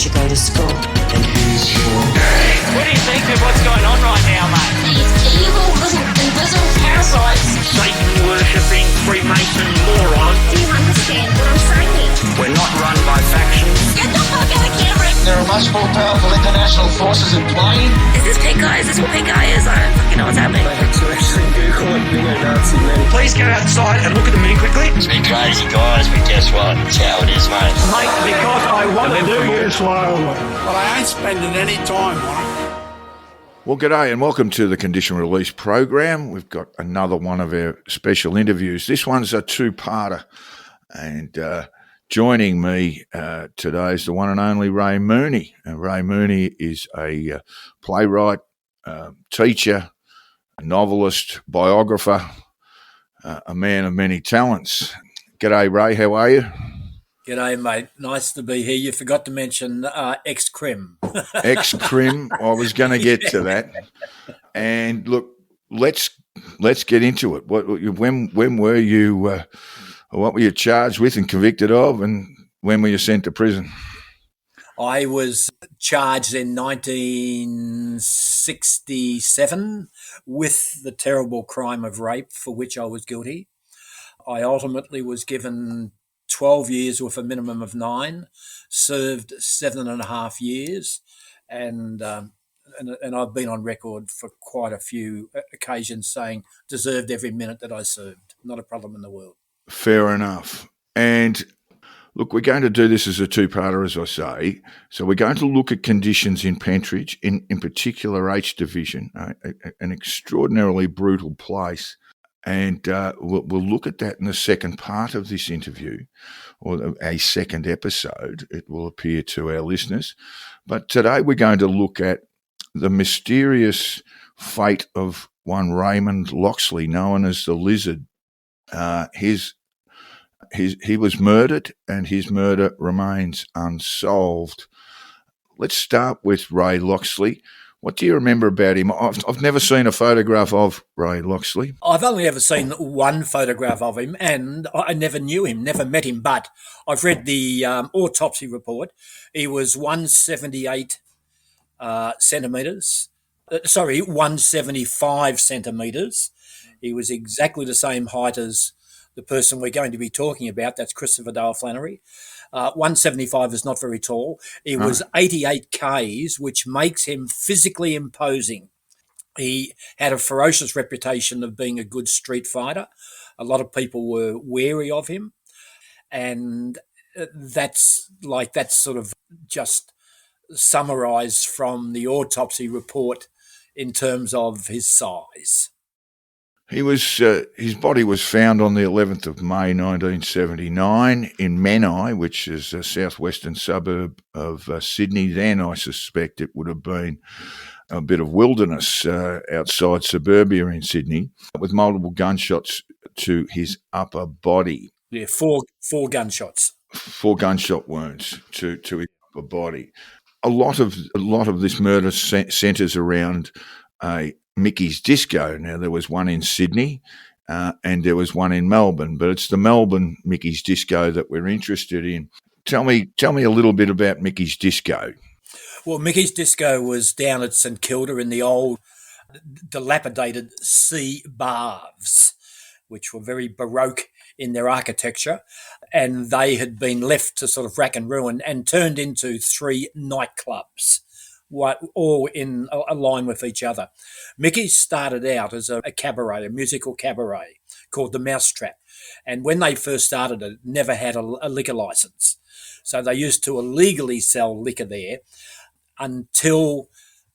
you go to school? And here's your... What do you think of what's going on right now, mate? These evil little invisible parasites. Satan-worshipping Freemason morons. Do you understand what I'm saying? We're not run by factions. Get the fuck out of camera! There are much more powerful international forces in play. Is this pink guy? Is this what pink guy is? I don't fucking know what's happening. Please go outside and look at the moon quickly. It's been crazy, guys, but guess what? It's how it is, mate. Mate, because I want to do you slowly. But I ain't spending any time on it. Well, g'day and welcome to the Conditional Release program. We've got another one of our special interviews. This one's a two-parter, and joining me today is the one and only Ray Mooney. Ray Mooney is a playwright, teacher, a novelist, biographer, a man of many talents. G'day, Ray. How are you? G'day, mate. Nice to be here. You forgot to mention ex-crim. Ex-crim. I was going to get to that. And look, let's get into it. When were you? What were you charged with and convicted of, and when were you sent to prison? I was charged in 1967 with the terrible crime of rape, for which I was guilty. I ultimately was given 12 years with a minimum of 9, served 7.5 years, and I've been on record for quite a few occasions saying deserved every minute that I served. Not a problem in the world. Fair enough. And look, we're going to do this as a two-parter, as I say. So we're going to look at conditions in Pentridge, in particular H Division, an extraordinarily brutal place. And we'll look at that in the second part of this interview, or a second episode. It will appear to our listeners. But today we're going to look at the mysterious fate of one Raymond Locksley, known as the Lizard. He was murdered, and his murder remains unsolved. Let's start with Ray Locksley. What do you remember about him? I've never seen a photograph of Ray Locksley. I've only ever seen one photograph of him, and I never knew him, never met him, but I've read the autopsy report. He was 178 centimetres. 175 centimetres. He was exactly the same height as the person we're going to be talking about. That's Christopher Dale Flannery. 175 is not very tall. He was 88 Ks, which makes him physically imposing. He had a ferocious reputation of being a good street fighter. A lot of people were wary of him. And that's sort of just summarised from the autopsy report in terms of his size. He was his body was found on the 11th of May 1979 in Menai, which is a southwestern suburb of Sydney. Then I suspect it would have been a bit of wilderness outside suburbia in Sydney, with multiple gunshots to his upper body. Yeah, four gunshots. 4 gunshot wounds to his upper body. A lot of this murder centres around Mickey's Disco. Now, there was one in Sydney and there was one in Melbourne, but it's the Melbourne Mickey's Disco that we're interested in. Tell me a little bit about Mickey's Disco. Well, Mickey's Disco was down at St Kilda in the old dilapidated sea baths, which were very Baroque in their architecture, and they had been left to sort of rack and ruin and turned into 3 nightclubs, all in a line with each other. Mickey started out as a cabaret, a musical cabaret called the Mousetrap. And when they first started it never had a liquor license. So they used to illegally sell liquor there until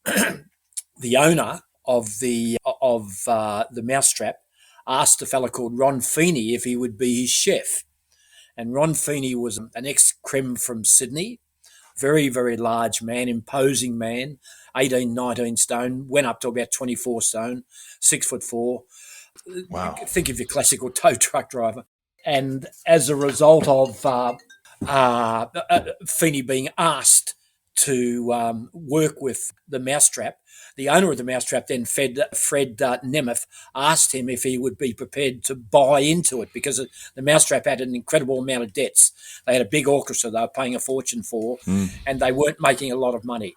the owner of the Mousetrap asked a fella called Ron Feeney if he would be his chef. And Ron Feeney was an ex-crim from Sydney, very, very large man, imposing man, 18, 19 stone, went up to about 24 stone, 6'4". Wow. Think of your classical tow truck driver. And as a result of Feeney being asked to work with the Mousetrap, The owner of the Mousetrap then, Fred Nemeth, asked him if he would be prepared to buy into it because the Mousetrap had an incredible amount of debts. They had a big orchestra they were paying a fortune for, and they weren't making a lot of money.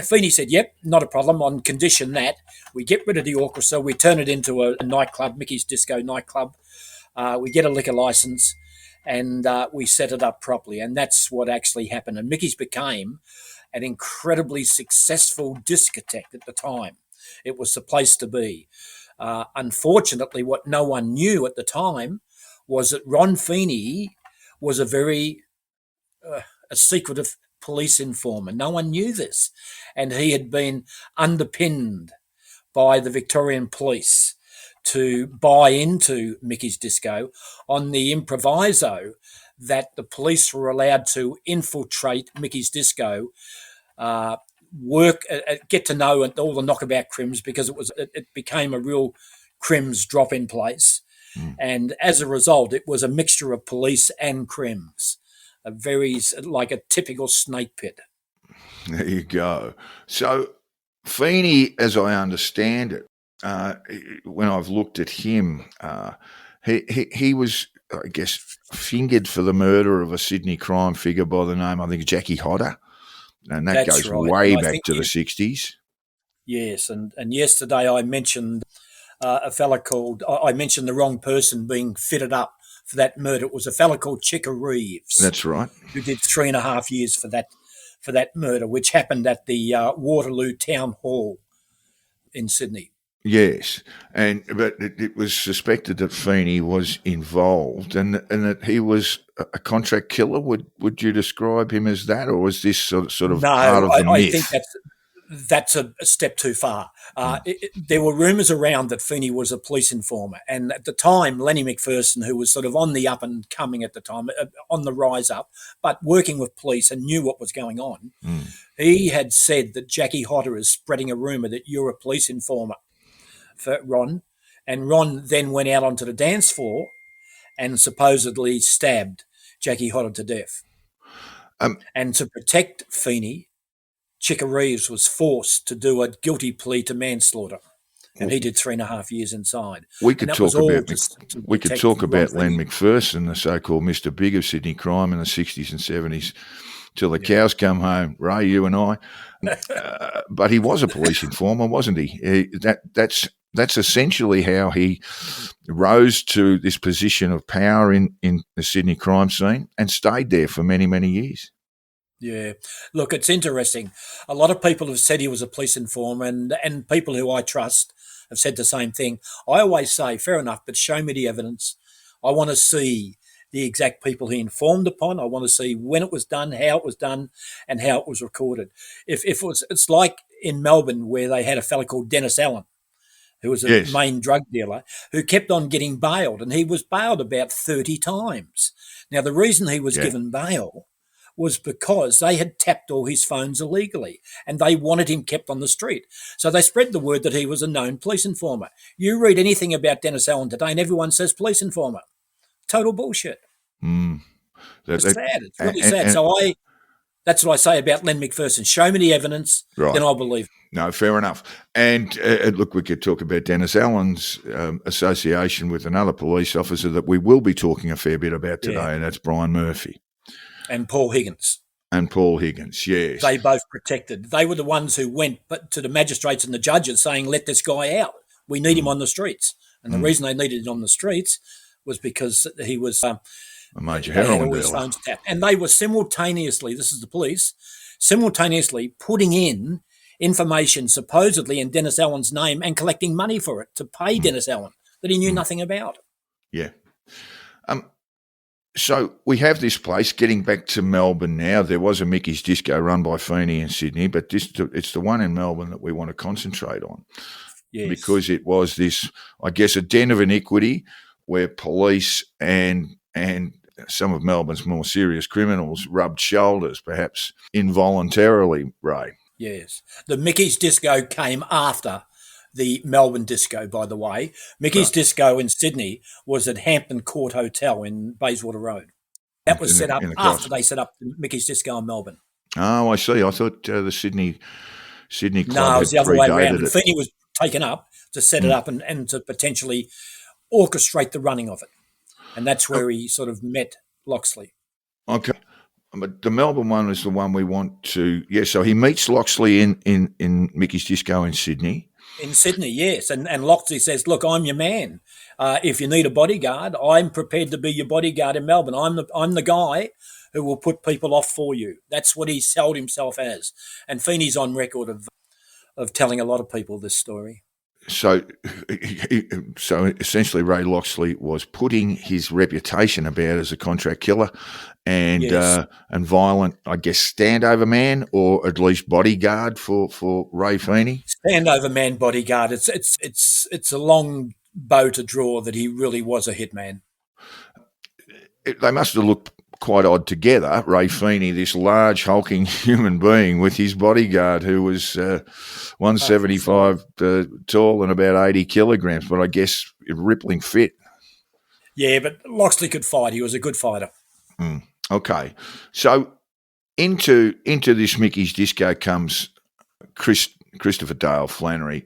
Feeney said, yep, not a problem, on condition that we get rid of the orchestra, we turn it into a nightclub, Mickey's Disco nightclub, we get a liquor license, and we set it up properly. And that's what actually happened. And Mickey's became an incredibly successful discotheque at the time. It was the place to be. Unfortunately, what no one knew at the time was that Ron Feeney was a very secretive police informer. No one knew this. And he had been underpinned by the Victorian police to buy into Mickey's Disco on the improviso that the police were allowed to infiltrate Mickey's Disco, get to know all the knockabout crims, because it became a real crims drop-in place. And as a result, it was a mixture of police and crims, like a typical snake pit. There you go. So Feeney, as I understand it, when I've looked at him, he was, I guess, fingered for the murder of a Sydney crime figure by the name, I think, Jackie Hodder. And that That's goes right. way And I back think to the 60s. Yes, and yesterday I mentioned a fella called, I mentioned the wrong person being fitted up for that murder. It was a fella called Chicker Reeves. That's right. Who did 3.5 years for that murder, which happened at the Waterloo Town Hall in Sydney. Yes, but it was suspected that Feeney was involved and that he was a contract killer. Would you describe him as that, or was this sort of part of the myth? I think that's a step too far. There were rumours around that Feeney was a police informer, and at the time, Lenny McPherson, who was sort of on the up and coming at the time, on the rise up, but working with police and knew what was going on, he had said that Jackie Hodder is spreading a rumour that you're a police informer for Ron, and Ron then went out onto the dance floor and supposedly stabbed Jackie Hodder to death. And to protect Feeney, Chicker Reeves was forced to do a guilty plea to manslaughter, and he did 3.5 years inside. We could talk about Len Feeney. McPherson, the so-called Mr. Big of Sydney crime in the 60s and 70s, till the cows come home, Ray, you and I. But he was a police informer, wasn't he? That's essentially how he rose to this position of power in the Sydney crime scene and stayed there for many, many years. Yeah. Look, it's interesting. A lot of people have said he was a police informer, and people who I trust have said the same thing. I always say, fair enough, but show me the evidence. I want to see the exact people he informed upon. I want to see when it was done, how it was done, and how it was recorded. It's like in Melbourne, where they had a fella called Dennis Allen, who was a main drug dealer, who kept on getting bailed, and he was bailed about 30 times. Now, the reason he was given bail was because they had tapped all his phones illegally, and they wanted him kept on the street. So they spread the word that he was a known police informer. You read anything about Dennis Allen today, and everyone says police informer. Total bullshit. It's sad. It's really sad. That's what I say about Len McPherson. Show me the evidence, then I'll believe it. No, fair enough. And look, we could talk about Dennis Allen's association with another police officer that we will be talking a fair bit about today, and that's Brian Murphy. And Paul Higgins. Yes. They both protected. They were the ones who went to the magistrates and the judges saying, let this guy out. We need him on the streets. And the reason they needed him on the streets was because he was a major heroin dealer. And they were simultaneously, this is the police, putting in information supposedly in Dennis Allen's name and collecting money for it to pay Dennis Allen that he knew nothing about. Yeah. So we have this place, getting back to Melbourne now. There was a Mickey's Disco run by Feeney in Sydney, but it's the one in Melbourne that we want to concentrate on. Yes. Because it was this, I guess, a den of iniquity where police and some of Melbourne's more serious criminals rubbed shoulders, perhaps involuntarily, Ray. Yes. The Mickey's Disco came after the Melbourne Disco, by the way. Mickey's Disco in Sydney was at Hampton Court Hotel in Bayswater Road. That was set up after they set up the Mickey's Disco in Melbourne. Oh, I see. I thought the Sydney Sydney No, club it had was the other way around. predated And it. Feeney was taken up to set it up and to potentially orchestrate the running of it. And that's where he sort of met Locksley. Okay. But the Melbourne one is the one we want to. Yeah, so he meets Locksley in Mickey's Disco in Sydney. In Sydney, yes. And Locksley says, look, I'm your man. If you need a bodyguard, I'm prepared to be your bodyguard in Melbourne. I'm the guy who will put people off for you. That's what he sold himself as. And Feeney's on record of telling a lot of people this story. So essentially, Ray Locksley was putting his reputation about as a contract killer and Yes. And violent, I guess, standover man, or at least bodyguard for Ray Feeney. Standover man bodyguard. It's a long bow to draw that he really was a hitman. They must have looked quite odd together. Ray Feeney, this large, hulking human being, with his bodyguard who was 175 tall and about 80 kilograms, but I guess rippling fit. Yeah, but Locksley could fight. He was a good fighter. Okay, so into this Mickey's Disco comes Christopher Dale Flannery.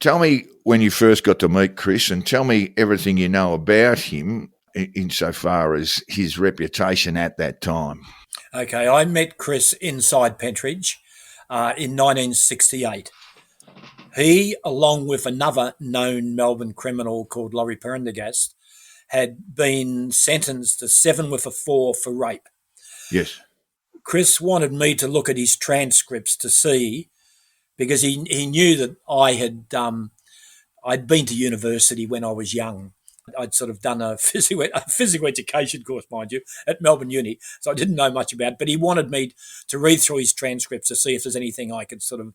Tell me when you first got to meet Chris, and tell me everything you know about him insofar as his reputation at that time. Okay, I met Chris inside Pentridge in 1968. He, along with another known Melbourne criminal called Laurie Prendergast, had been sentenced to 7 with a 4 for rape. Yes. Chris wanted me to look at his transcripts to see, because he knew that I'd been to university when I was young. I'd sort of done a physical education course, mind you, at Melbourne Uni, so I didn't know much about it, but he wanted me to read through his transcripts to see if there's anything I could sort of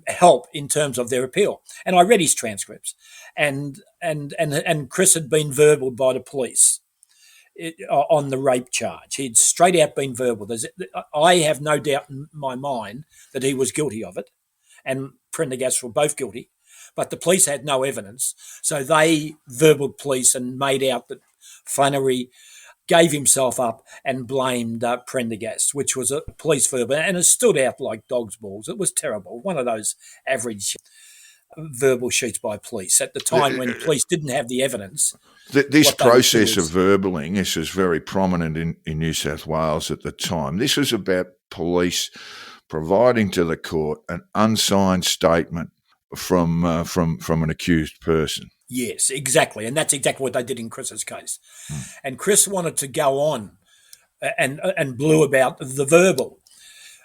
help in terms of their appeal. And I read his transcripts, and Chris had been verbaled by the police on the rape charge. He'd straight out been verbal. I have no doubt in my mind that he was guilty of it, and Prendergast were both guilty, but the police had no evidence, so they verbaled police and made out that Flannery gave himself up and blamed Prendergast, which was a police verbal, and it stood out like dog's balls. It was terrible. One of those average verbal sheets by police at the time when police didn't have the evidence. This process of verballing, this was very prominent in New South Wales at the time. This was about police providing to the court an unsigned statement from an accused person. Yes, exactly. And that's exactly what they did in Chris's case. And Chris wanted to go on and blew about the verbal,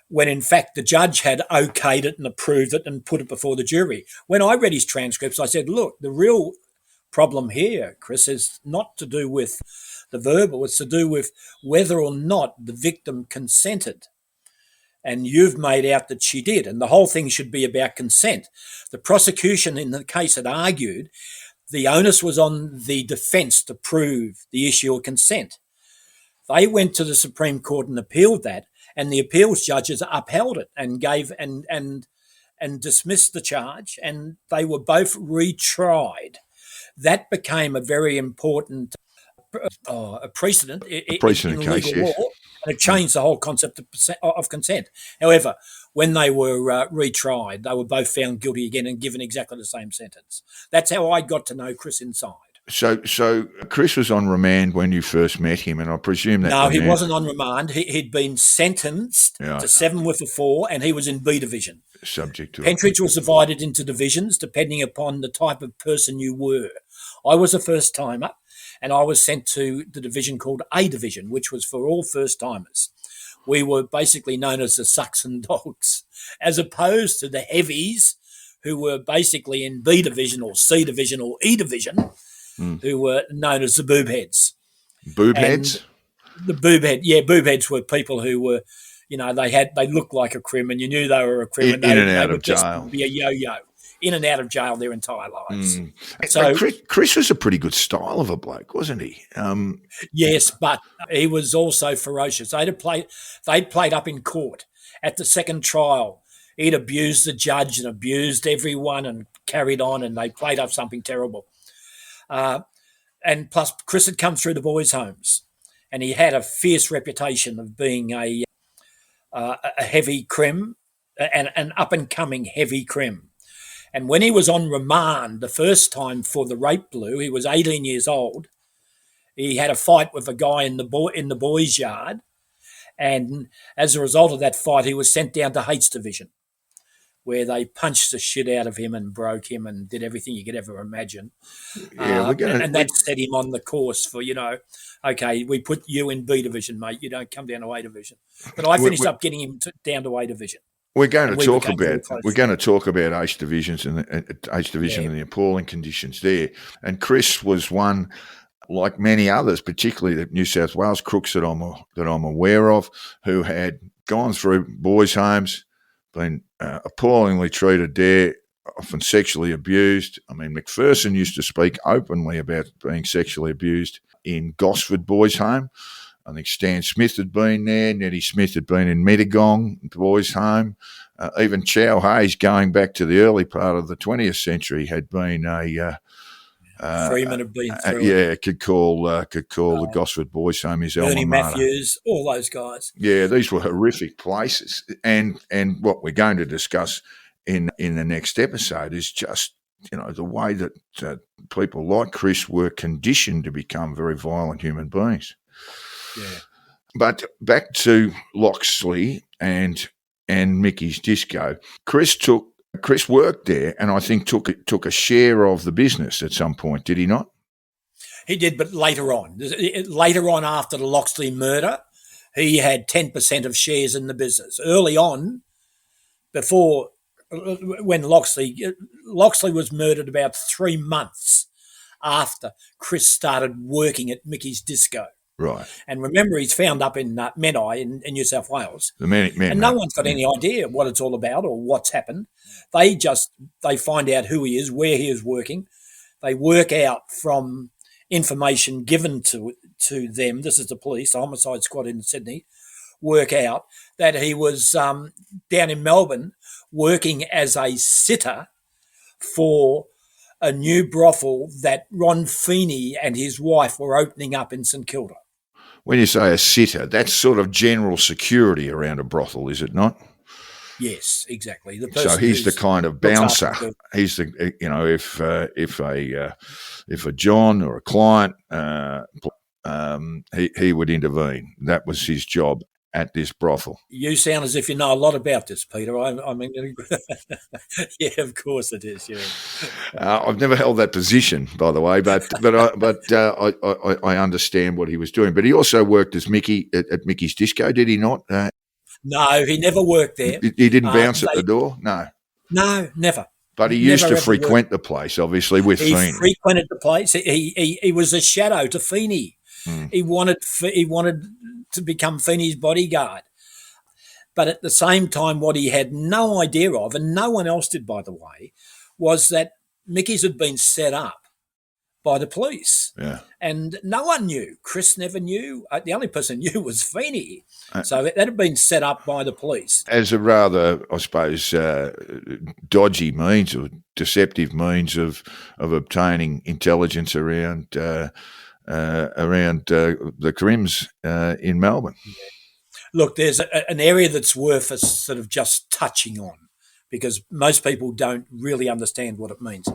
when in fact the judge had okayed it and approved it and put it before the jury. When I read his transcripts, I said, look, the real problem here, Chris, is not to do with the verbal, it's to do with whether or not the victim consented. And you've made out that she did, and the whole thing should be about consent. The prosecution in the case had argued the onus was on the defence to prove the issue of consent. They went to the Supreme Court and appealed that, and the appeals judges upheld it and gave and dismissed the charge, and they were both retried. That became a very important precedent in Precedent legal case, yes. law, and it changed the whole concept of consent. However, when they were retried, they were both found guilty again and given exactly the same sentence. That's how I got to know Chris inside. So Chris was on remand when you first met him, and I presume that... No, he wasn't on remand. He'd been sentenced to 7 with a 4, and he was in B division. Subject to Pentridge was divided into divisions depending upon the type of person you were. I was a first-timer, and I was sent to the division called A division, which was for all first-timers. We were basically known as the Saxon dogs, as opposed to the heavies, who were basically in B division or C division or E division, who were known as the boob heads. Boob heads? The boob heads were people who were, they looked like a crim, and you knew they were a crim. In and out of jail. Be a yo-yo, in and out of jail their entire lives. So Chris was a pretty good style of a bloke, wasn't he? Yes, but he was also ferocious. They'd played up in court at the second trial. He'd abused the judge and abused everyone and carried on, and they played up something terrible. And plus, Chris had come through the boys' homes, and he had a fierce reputation of being a heavy crim, an up-and-coming heavy crim. And when he was on remand the first time for the rape blue, he was 18 years old. He had a fight with a guy in the boys' yard, and as a result of that fight, he was sent down to H Division, where they punched the shit out of him and broke him and did everything you could ever imagine. Yeah, and that set him on the course for, okay, we put you in B Division, mate. You don't come down to A Division. But I finished up getting him down to A Division. We're going to talk about H Divisions and the appalling conditions there. And Chris was one, like many others, particularly the New South Wales crooks that I'm aware of, who had gone through boys' homes, been appallingly treated there, often sexually abused. I mean, McPherson used to speak openly about being sexually abused in Gosford Boys' Home. I think Stan Smith had been there. Nettie Smith had been in Metagong Boys' Home. Even Chow Hayes, going back to the early part of the 20th century, had been Freeman had been through could call the Gosford Boys' Home his alma Bernie mater. Matthews, all those guys. Yeah, these were horrific places. And what we're going to discuss in the next episode is just, the way that people like Chris were conditioned to become very violent human beings. Yeah. But back to Locksley and Mickey's Disco. Chris worked there, and I think took a share of the business at some point. Did he not? He did, but later on. Later on, after the Locksley murder, he had 10% of shares in the business. Early on, before when Locksley was murdered about 3 months after Chris started working at Mickey's Disco. Right. And remember, he's found up in Menai in New South Wales. And no one's got any idea what it's all about or what's happened. They find out who he is, where he is working. They work out from information given to them. This is the police, the homicide squad in Sydney, work out that he was down in Melbourne working as a sitter for a new brothel that Ron Feeney and his wife were opening up in St Kilda. When you say a sitter, that's sort of general security around a brothel, is it not? Yes, exactly. So he's the kind of bouncer. He's the if a John or a client, he would intervene. That was his job at this brothel. You sound as if you know a lot about this, Peter. I mean, yeah, of course it is. Yeah. I've never held that position, by the way, but I understand what he was doing. But he also worked as Mickey at Mickey's Disco, did he not? No, he never worked there. He didn't bounce at the door? No, never. But he used to frequent the place, obviously, with Feeney. He frequented the place. He was a shadow to Feeney. He wanted to become Feeney's bodyguard. But at the same time, what he had no idea of, and no one else did, by the way, was that Mickey's had been set up by the police. Yeah. And no one knew. Chris never knew. The only person who knew was Feeney. So that had been set up by the police. As a rather, I suppose, dodgy means or deceptive means of obtaining intelligence around the crims in Melbourne. Yeah. Look, there's an area that's worth us sort of just touching on because most people don't really understand what it means.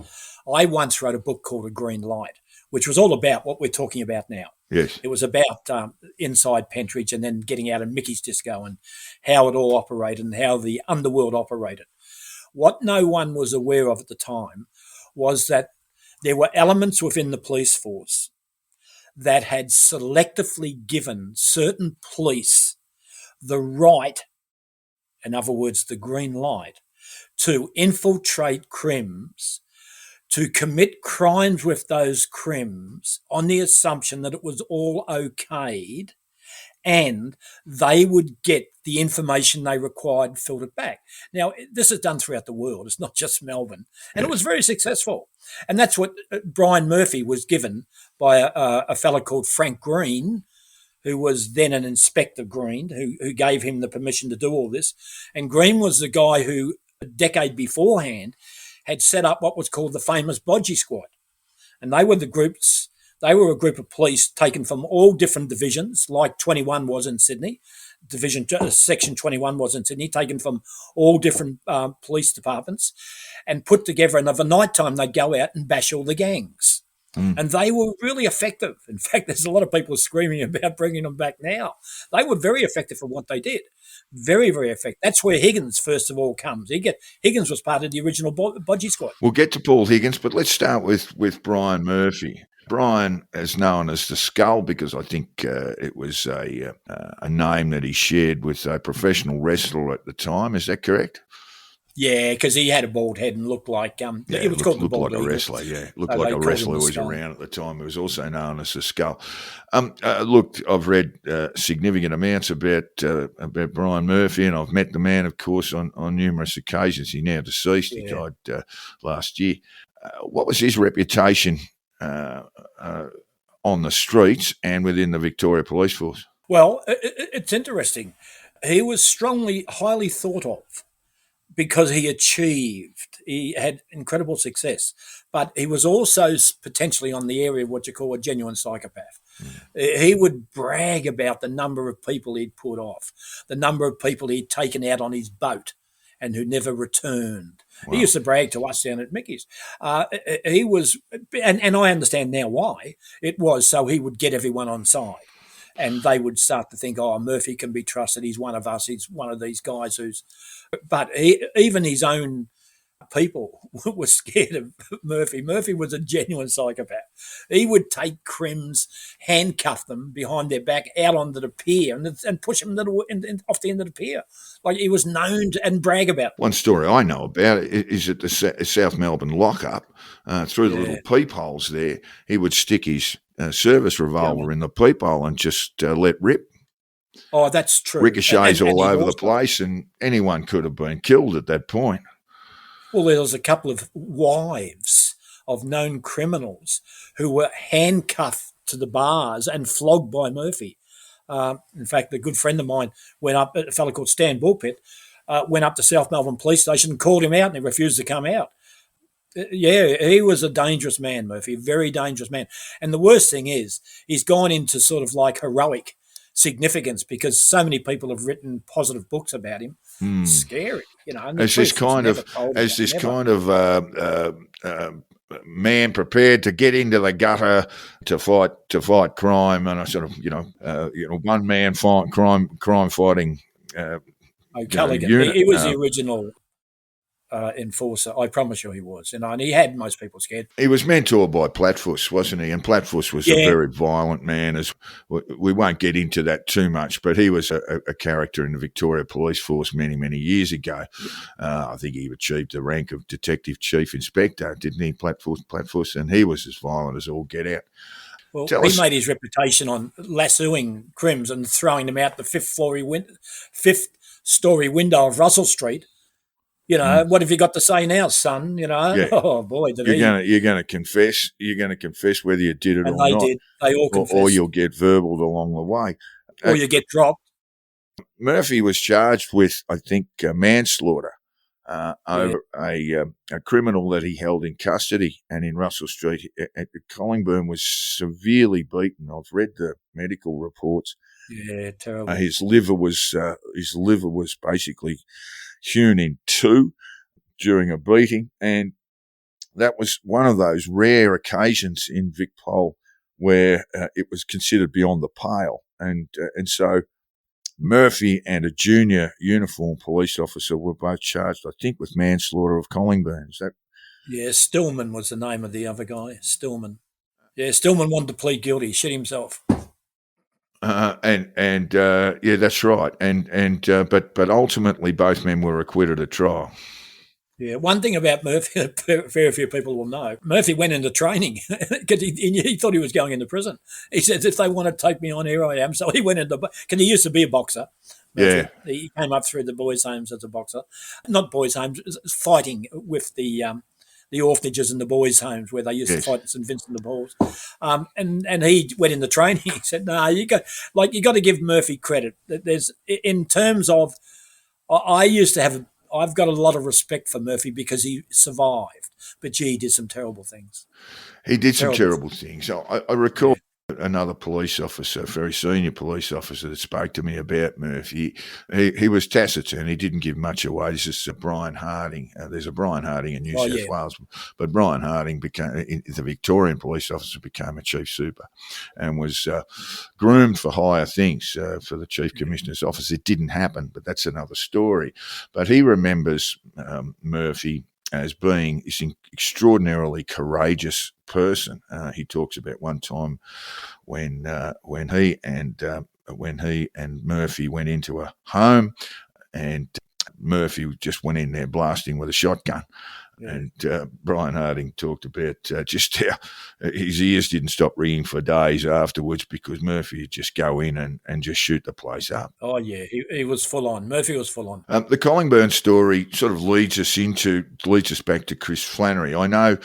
I once wrote a book called A Green Light, which was all about what we're talking about now. Yes. It was about inside Pentridge and then getting out of Mickey's Disco and how it all operated and how the underworld operated. What no one was aware of at the time was that there were elements within the police force that had selectively given certain police the right, in other words, the green light, to infiltrate crims, to commit crimes with those crims on the assumption that it was all okayed and they would get the information they required filtered back. Now, this is done throughout the world. It's not just Melbourne. And it was very successful. And that's what Brian Murphy was given by a fellow called Frank Green, who was then an Inspector Green, who gave him the permission to do all this. And Green was the guy who, a decade beforehand, had set up what was called the famous Bodgy Squad. And they were the groups They were a group of police taken from all different divisions, like 21 was in Sydney. Section 21 was in Sydney, taken from all different police departments and put together. And over night time, they'd go out and bash all the gangs. And they were really effective. In fact, there's a lot of people screaming about bringing them back now. They were very effective for what they did. Very, very effective. That's where Higgins, first of all, comes. Higgins was part of the original Bodgy Squad. We'll get to Paul Higgins, but let's start with Brian Murphy. Brian is known as the Skull because I think it was a name that he shared with a professional wrestler at the time. Is that correct? Yeah, because he had a bald head and looked like it was called the Bald like Eagle. A wrestler. Yeah, looked like a wrestler who was around at the time. He was also known as the Skull. Look, I've read significant amounts about Brian Murphy, and I've met the man, of course, on numerous occasions. He's now deceased. He died last year. What was his reputation on the streets and within the Victoria Police Force? Well, it's interesting. He was highly thought of because he had incredible success, but he was also potentially on the area of what you call a genuine psychopath. He would brag about the number of people he'd put off, the number of people he'd taken out on his boat and who never returned. Wow. He used to brag to us down at Mickey's. He was, and I understand now why. It was so he would get everyone on side. And they would start to think, oh, Murphy can be trusted. He's one of us. He's one of these guys who's... But even his own people were scared of Murphy. Murphy was a genuine psychopath. He would take crims, handcuff them behind their back out onto the pier and push them off the end of the pier. Like he was known to, and brag about it. One story I know about is at the South Melbourne lockup, through the little peepholes there, he would stick his service revolver in the peephole and just let rip. Oh, that's true. Ricochets all over the place, and anyone could have been killed at that point. Well, there was a couple of wives of known criminals who were handcuffed to the bars and flogged by Murphy. In fact, a good friend of mine went up, a fellow called Stan Bullpit, went up to South Melbourne Police Station and called him out, and he refused to come out. Yeah, he was a dangerous man, Murphy, very dangerous man. And the worst thing is he's gone into sort of like heroic significance because so many people have written positive books about him. It's scary, you know. As this kind of man prepared to get into the gutter to fight crime, and a sort of one man crime fighting. Callaghan, he was the original enforcer. I promise you he was, and he had most people scared. He was mentored by Platypus, wasn't he? And Platypus was a very violent man. As we won't get into that too much, but he was a character in the Victoria Police Force many, many years ago. I think he achieved the rank of Detective Chief Inspector, didn't he, Platypus? And he was as violent as all get out. Well, he made his reputation on lassoing crims and throwing them out the fifth story window of Russell Street. You know, what have you got to say now, son? You know, oh boy, you're going to confess. You're going to confess whether you did it or not. Did. They all confessed. Or you'll get verbal along the way. Or you get dropped. Murphy was charged with, I think, manslaughter over a criminal that he held in custody, and in Russell Street at Collingburn was severely beaten. I've read the medical reports. Yeah, terrible. His liver was basically hewn in two during a beating, and that was one of those rare occasions in VicPol where it was considered beyond the pale, and so Murphy and a junior uniformed police officer were both charged, I think, with manslaughter of Collingburn. Is that? Yeah, Stillman was the name of the other guy. Stillman. Yeah, Stillman wanted to plead guilty. He shit himself. Yeah, that's right. But ultimately, both men were acquitted at trial. Yeah, one thing about Murphy that very few people will know, Murphy went into training because he thought he was going into prison. He says, if they want to take me on, here I am. So he went into, because he used to be a boxer. Murphy. Yeah. He came up through the boys' homes as a boxer. Not boys' homes, fighting with the orphanages and the boys' homes where they used to fight at St Vincent de Paul's. And he went into training. He said, no, you got to give Murphy credit. There's, in terms of, I've got a lot of respect for Murphy because he survived. But gee, he did some terrible things. He did some terrible things. I recall another police officer, a very senior police officer, that spoke to me about Murphy. He was taciturn. He didn't give much away. This is Brian Harding. There's a Brian Harding in New South Wales, but Brian Harding became the Victorian police officer, became a chief super, and was groomed for higher things for the chief commissioner's office. It didn't happen, but that's another story. But he remembers Murphy as being this extraordinarily courageous person. He talks about one time when he and Murphy went into a home, and Murphy just went in there blasting with a shotgun. Yeah. And Brian Harding talked about just how his ears didn't stop ringing for days afterwards because Murphy would just go in and just shoot the place up. Oh, yeah, he was full on. Murphy was full on. The Collingburn story sort of leads us back to Chris Flannery. I know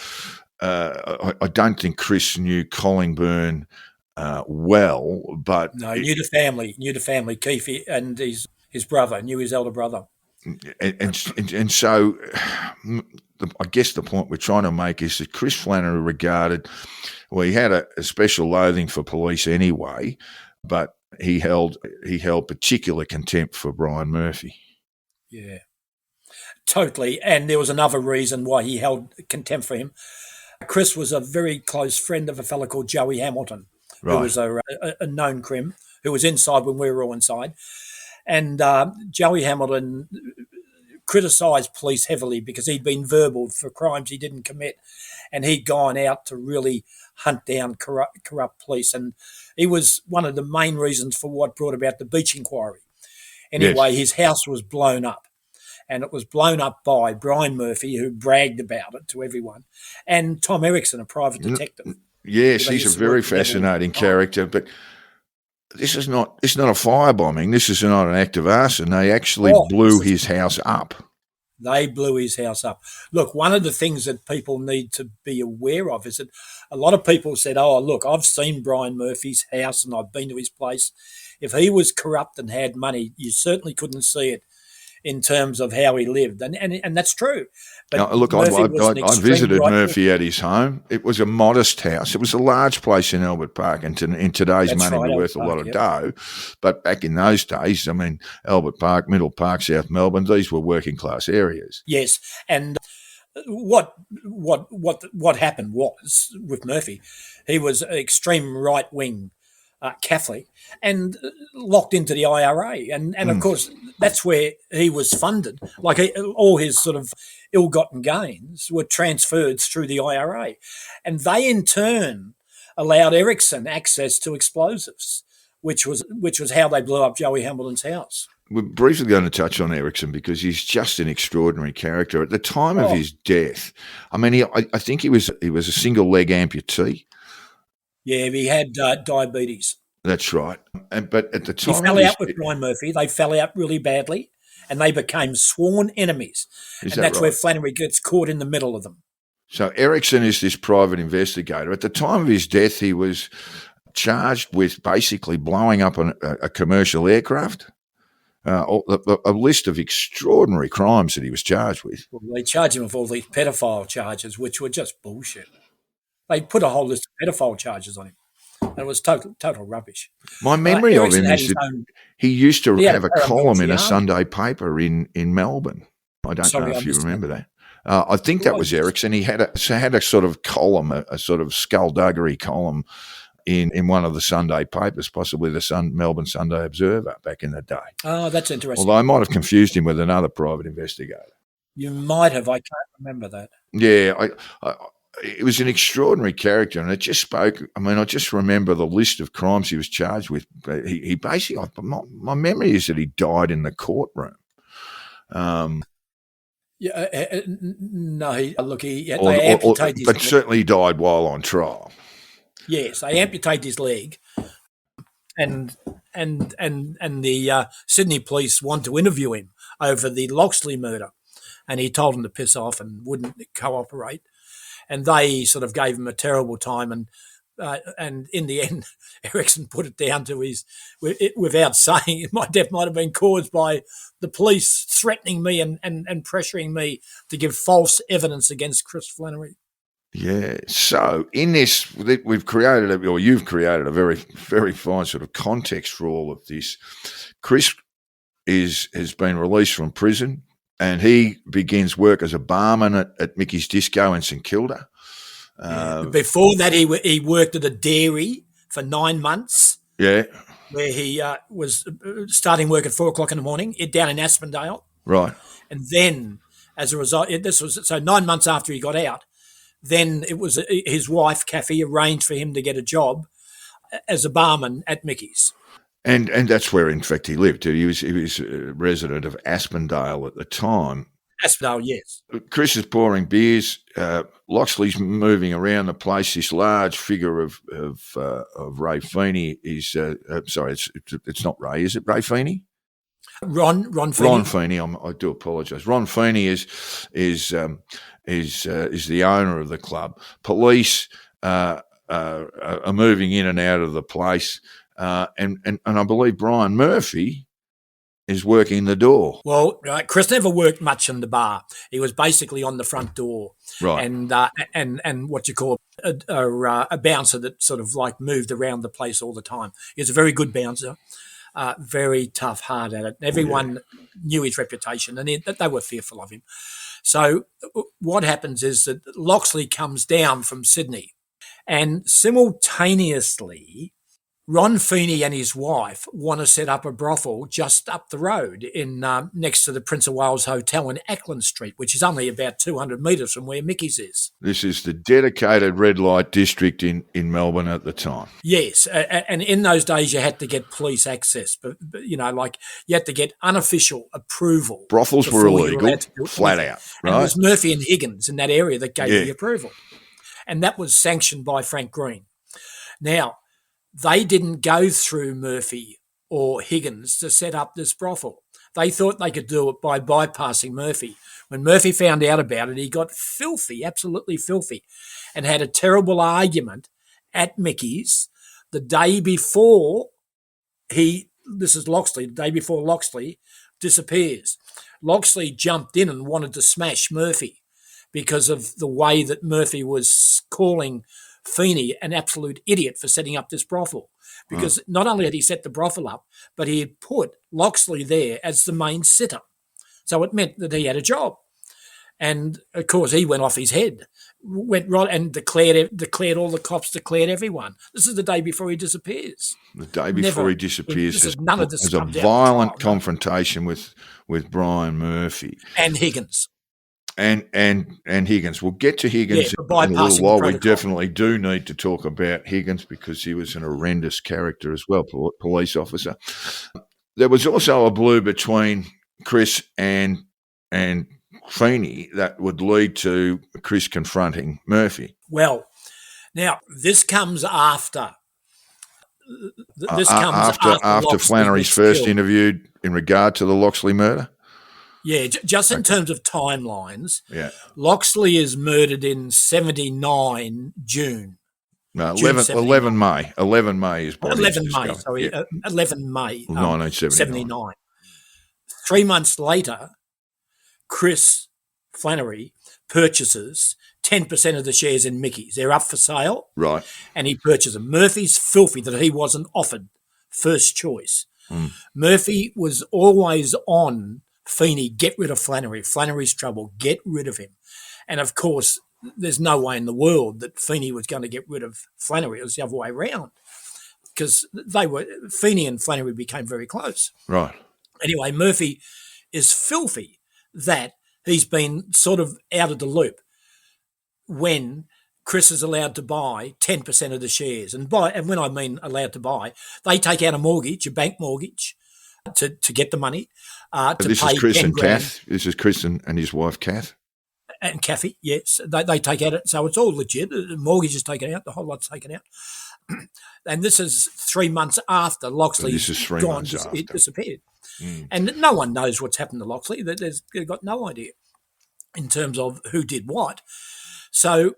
I don't think Chris knew Collingburn well, but... No, he knew the family, Keith and his brother, knew his elder brother. And so I guess the point we're trying to make is that Chris Flannery regarded, well, he had a special loathing for police anyway, but he held particular contempt for Brian Murphy. Yeah, totally. And there was another reason why he held contempt for him. Chris was a very close friend of a fellow called Joey Hamilton, who was a known crim, who was inside when we were all inside. And Joey Hamilton criticised police heavily because he'd been verbaled for crimes he didn't commit, and he'd gone out to really hunt down corrupt police. And he was one of the main reasons for what brought about the Beach inquiry. Anyway, His house was blown up, and it was blown up by Brian Murphy, who bragged about it to everyone, and Tom Erickson, a private detective. Yes, he's a very fascinating character, but... This is not a firebombing. This is not an act of arson. They actually blew his house up. They blew his house up. Look, one of the things that people need to be aware of is that a lot of people said, oh, look, I've seen Brian Murphy's house and I've been to his place. If he was corrupt and had money, you certainly couldn't see it in terms of how he lived. And that's true. But now, look, I visited Murphy at his home. It was a modest house. It was a large place in Albert Park, and in today's money would be worth a lot of dough. But back in those days, I mean, Albert Park, Middle Park, South Melbourne, these were working class areas. Yes, and what happened was with Murphy, he was an extreme right wing Catholic and locked into the IRA. And of course, that's where he was funded. Like all his sort of ill-gotten gains were transferred through the IRA. And they, in turn, allowed Erickson access to explosives, which was how they blew up Joey Hamilton's house. We're briefly going to touch on Erickson because he's just an extraordinary character. At the time of his death, I mean, I think he was a single-leg amputee. Yeah, he had diabetes. That's right. But at the time... He fell out with Brian Murphy. They fell out really badly, and they became sworn enemies. That's where Flannery gets caught in the middle of them. So Erickson is this private investigator. At the time of his death, he was charged with basically blowing up a commercial aircraft, a list of extraordinary crimes that he was charged with. Well, they charged him with all these pedophile charges, which were just bullshit. They put a whole list of pedophile charges on him, and it was total rubbish. My memory of him is that he used to have a column in a Sunday paper in Melbourne. I don't know if you remember that. I think that was Erickson. He had a sort of column, a sort of skullduggery column in one of the Sunday papers, possibly the Melbourne Sunday Observer back in the day. Oh, that's interesting. Although I might have confused him with another private investigator. You might have. I can't remember that. Yeah, it was an extraordinary character, and it just spoke. I mean, I just remember the list of crimes he was charged with. He basically, my memory is that he died in the courtroom. No, they amputated his but leg. Certainly he died while on trial. Yes, they amputated his leg, and the Sydney police want to interview him over the Locksley murder, and he told them to piss off and wouldn't cooperate. And they sort of gave him a terrible time and And in the end, Erickson put it down to without saying, my death might have been caused by the police threatening me and pressuring me to give false evidence against Chris Flannery. Yeah. So in this, you've created a very, very fine sort of context for all of this. Chris has been released from prison, and he begins work as a barman at Mickey's Disco in St Kilda. Before that, he worked at a dairy for 9 months. Yeah. Where he was starting work at 4:00 in the morning down in Aspendale. Right. And then, as a result, 9 months after he got out, then it was his wife, Kathy, arranged for him to get a job as a barman at Mickey's. And that's where, in fact, he lived. He was a resident of Aspendale at the time. Aspendale, yes. Chris is pouring beers. Locksley's moving around the place. This large figure of Ray Feeney is sorry, it's not Ray, is it? Ray Feeney? Ron Feeney. Ron Feeney. I do apologise. Ron Feeney is the owner of the club. Police are moving in and out of the place, and I believe Brian Murphy is working the door. Well, Chris never worked much in the bar. He was basically on the front door, right? And what you call a bouncer that sort of like moved around the place all the time. He was a very good bouncer. Very tough, hard at it. Everyone knew his reputation, and they were fearful of him. So what happens is that Locksley comes down from Sydney, and simultaneously, Ron Feeney and his wife want to set up a brothel just up the road in next to the Prince of Wales Hotel in Ackland Street, which is only about 200 metres from where Mickey's is. This is the dedicated red light district in Melbourne at the time. Yes, and in those days you had to get police access, but you had to get unofficial approval. Brothels were illegal, flat out. Right? And it was Murphy and Higgins in that area that gave the approval, and that was sanctioned by Frank Green. Now, they didn't go through Murphy or Higgins to set up this brothel. They thought they could do it by bypassing Murphy. When Murphy found out about it, he got filthy, absolutely filthy, and had a terrible argument at Mickey's the day before this is Locksley, the day before Locksley disappears. Locksley jumped in and wanted to smash Murphy because of the way that Murphy was calling Feeney an absolute idiot for setting up this brothel, because not only had he set the brothel up, but he had put Locksley there as the main sitter. So it meant that he had a job. And, of course, he went off his head, went right and declared all the cops, declared everyone. This is the day before he disappears. The day before he disappears, there's a violent confrontation with Brian Murphy. And Higgins. And Higgins. We'll get to Higgins in a little while. We definitely do need to talk about Higgins because he was an horrendous character as well, police officer. There was also a blue between Chris and Feeney that would lead to Chris confronting Murphy. Well, now this comes after. After Flannery's first interview in regard to the Locksley murder. Yeah, just in terms of timelines, Locksley is murdered in 79 June. No, 11 May. 11 May is body 11 May, sorry. 11 May 1979. 3 months later, Chris Flannery purchases 10% of the shares in Mickey's. They're up for sale. Right. And he purchases them. Murphy's filthy that he wasn't offered first choice. Murphy was always on Feeney, get rid of Flannery. Flannery's trouble, get rid of him. And, of course, there's no way in the world that Feeney was going to get rid of Flannery. It was the other way around because Feeney and Flannery became very close. Right. Anyway, Murphy is filthy that he's been sort of out of the loop when Chris is allowed to buy 10% of the shares. And when I mean allowed to buy, they take out a mortgage, a bank mortgage, to get the money. This is Chris and Kath. This is Chris and his wife, Kath. And Kathy, yes. They take out it. So it's all legit. The mortgage is taken out. The whole lot's taken out. And this is 3 months after Locksley's gone. It disappeared. And no one knows what's happened to Locksley. They've got no idea in terms of who did what. So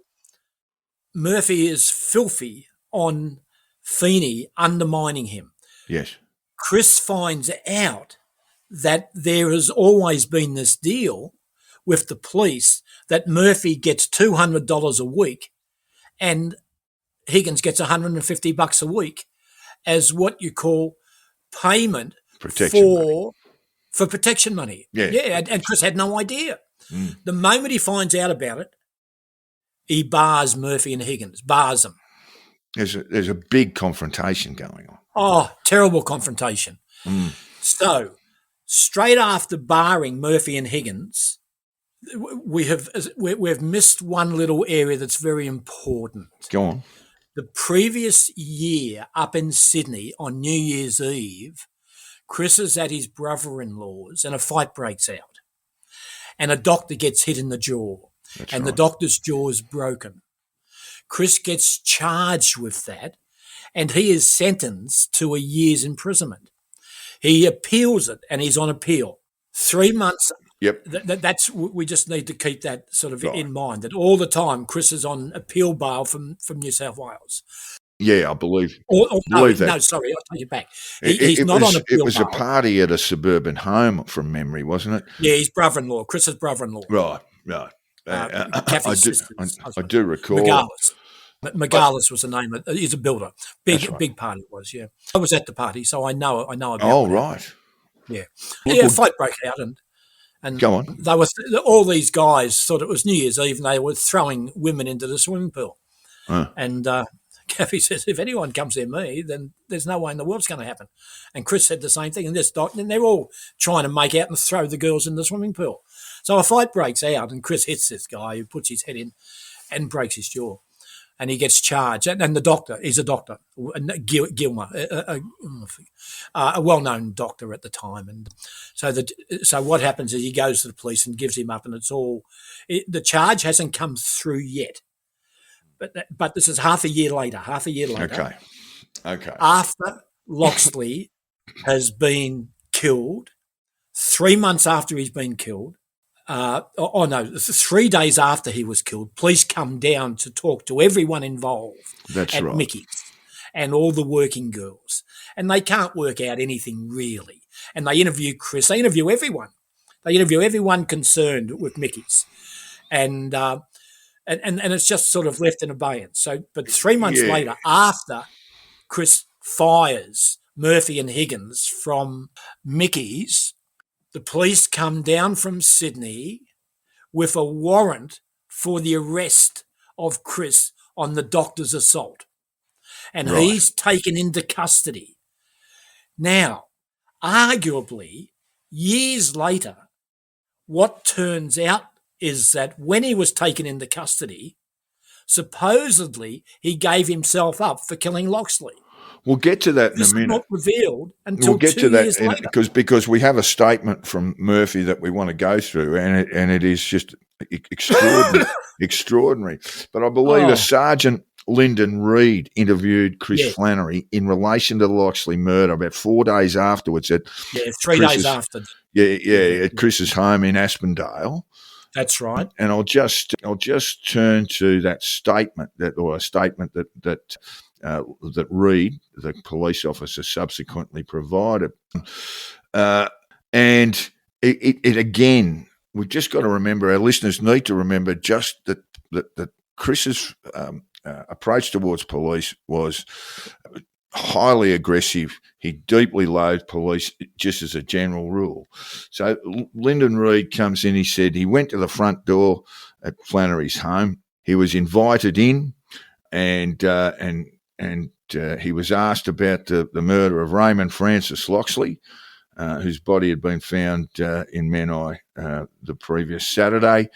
Murphy is filthy on Feeney undermining him. Yes. Chris finds out that there has always been this deal with the police that Murphy gets $200 a week and Higgins gets $150 a week as what you call payment for protection money. Yeah. And Chris had no idea. The moment he finds out about it, he bars Murphy and Higgins, bars them. There's a big confrontation going on. Oh, terrible confrontation. So, straight after barring Murphy and Higgins, we've missed one little area that's very important. Go on. The previous year up in Sydney on New Year's Eve, Chris is at his brother-in-law's and a fight breaks out. And a doctor gets hit in the jaw. The doctor's jaw is broken. Chris gets charged with that and he is sentenced to a year's imprisonment. He appeals it and he's on appeal. 3 months. Yep. We just need to keep that sort of in mind, that all the time Chris is on appeal bail from New South Wales. Yeah, I believe. Believe that. No, sorry, I'll take it back. He's not on appeal bail. It was a party at a suburban home from memory, wasn't it? Yeah, his brother-in-law, Chris's brother-in-law. Right. I do recall. McGarlis was the name. He's a builder. Big party it was, yeah. I was at the party, so I know about it. Oh, right. Yeah. Fight broke out and go on. They were all these guys thought it was New Year's Eve and they were throwing women into the swimming pool. And Kathy says, if anyone comes near me, then there's no way in the world it's going to happen. And Chris said the same thing. And they're all trying to make out and throw the girls in the swimming pool. So a fight breaks out and Chris hits this guy who puts his head in and breaks his jaw. And he gets charged. And the doctor, he's a doctor, Gilmer, a well-known doctor at the time. And so what happens is he goes to the police and gives him up, and the charge hasn't come through yet. But this is half a year later. Okay. After Locksley has been killed, 3 months after he's been killed, 3 days after he was killed, police come down to talk to everyone involved at Mickey's and all the working girls. And they can't work out anything really. And they interview Chris. They interview everyone. They interview everyone concerned with Mickey's. And it's just sort of left in abeyance. But 3 months later, after Chris fires Murphy and Higgins from Mickey's, the police come down from Sydney with a warrant for the arrest of Chris on the doctor's assault. And he's taken into custody. Now, arguably, years later, what turns out is that when he was taken into custody, supposedly he gave himself up for killing Locksley. We'll get to that in a minute. This is not revealed until we'll get 2 to that years later. Because we have a statement from Murphy that we want to go through, and it is just extraordinary. But I believe a Sergeant Lyndon Reed interviewed Chris Flannery in relation to the Locksley murder about 4 days afterwards. 3 days after. At Chris's home in Aspendale. That's right. And I'll just turn to that statement that Reed, the police officer, subsequently provided. And it again, we've just got to remember, our listeners need to remember just that Chris's approach towards police was highly aggressive. He deeply loathed police just as a general rule. So Lyndon Reed comes in, he said he went to the front door at Flannery's home. He was invited in and he was asked about the murder of Raymond Francis Locksley, whose body had been found in Menai the previous Saturday.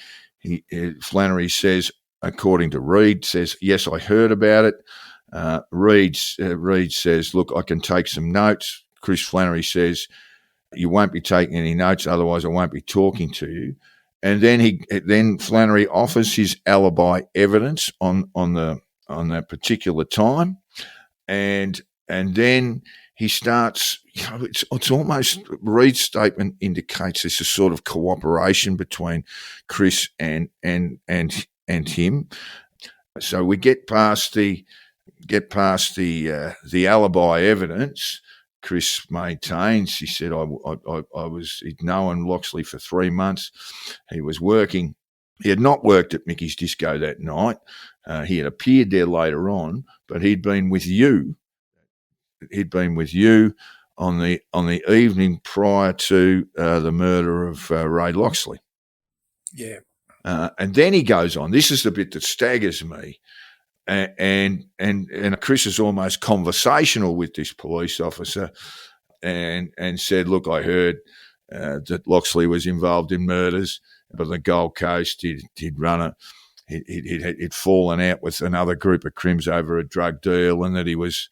Flannery says, according to Reed, says, yes, I heard about it. Reed says, look, I can take some notes. Chris Flannery says, you won't be taking any notes, otherwise I won't be talking to you. And then Flannery offers his alibi evidence on that particular time, and then he starts. It's almost, Reed's statement indicates this is sort of cooperation between Chris and him. So we get past the get past the alibi evidence, Chris maintains, he said, he'd known Locksley for 3 months. He was working. He had not worked at Mickey's Disco that night. He had appeared there later on, but he'd been with you. He'd been with you on the evening prior to the murder of Ray Locksley. Yeah. And then he goes on. This is the bit that staggers me. And Chris is almost conversational with this police officer and said, look, I heard that Locksley was involved in murders, but on the Gold Coast he'd fallen out with another group of crims over a drug deal, and that he was,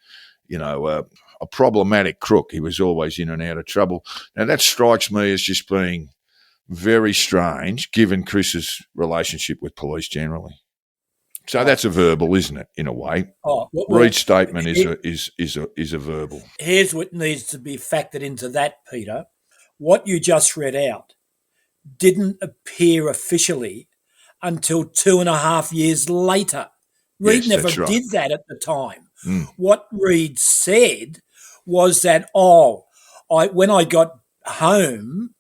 a problematic crook. He was always in and out of trouble. Now, that strikes me as just being very strange, given Chris's relationship with police generally. So that's a verbal, isn't it, in a way? Reed's statement is a verbal. Here's what needs to be factored into that, Peter. What you just read out didn't appear officially until 2.5 years later. Reed never did that at the time. Mm. What Reed said was that, when I got home,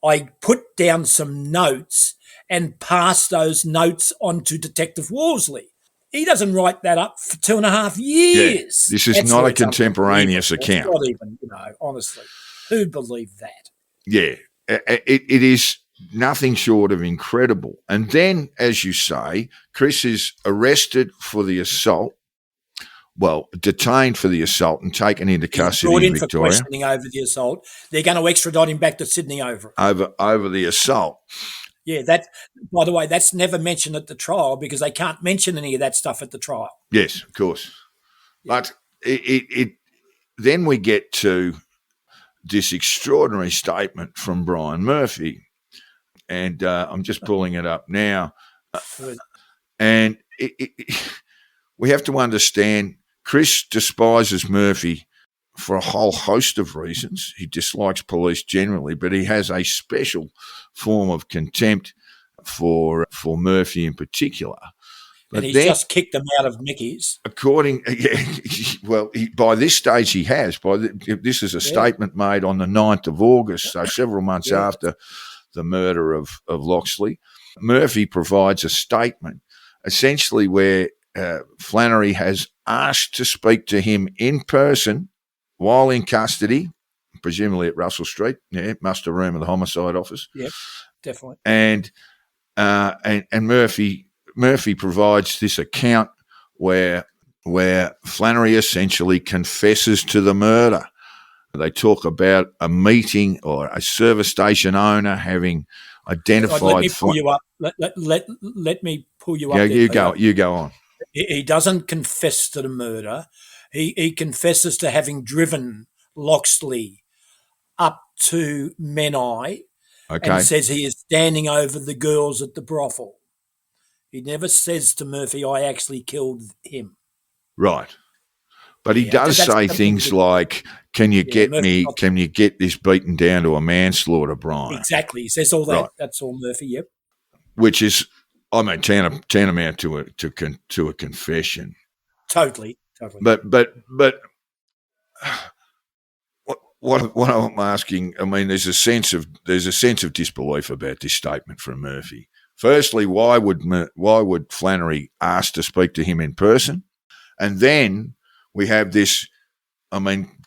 I put down some notes and passed those notes on to Detective Worsley. He doesn't write that up for 2.5 years. Yeah, this is not a contemporaneous account. Not even, honestly. Who'd believe that? Yeah, it is nothing short of incredible. And then, as you say, Chris is arrested for the assault, detained for the assault and taken into custody in Victoria. For questioning over the assault. They're going to extradite him back to Sydney over it. Over the assault. Yeah, that. By the way, that's never mentioned at the trial because they can't mention any of that stuff at the trial. Yes, of course. Yeah. But then we get to this extraordinary statement from Brian Murphy, and I'm just pulling it up now. And we have to understand Chris despises Murphy for a whole host of reasons. He dislikes police generally, but he has a special form of contempt for Murphy in particular. And he's just kicked them out of Mickey's. By this stage he has. This is a statement made on the 9th of August, so several months after the murder of Locksley. Murphy provides a statement essentially where Flannery has asked to speak to him in person while in custody, presumably at Russell Street, muster room of the homicide office. Yep, definitely. And Murphy provides this account where Flannery essentially confesses to the murder. They talk about a meeting or a service station owner having identified. Let me pull you up. Let me pull you up. Yeah, you go on. He doesn't confess to the murder. He confesses to having driven Locksley up to Menai and says he is standing over the girls at the brothel. He never says to Murphy, I actually killed him. Right. But he does say things like, can you get this beaten down to a manslaughter, Brian? Exactly. He says all that. Right. That's all Murphy, yep. Which is, tantamount to a confession. Totally. But what I'm asking, I mean, there's a sense of disbelief about this statement from Murphy. Firstly, why would Flannery ask to speak to him in person? And then we have this,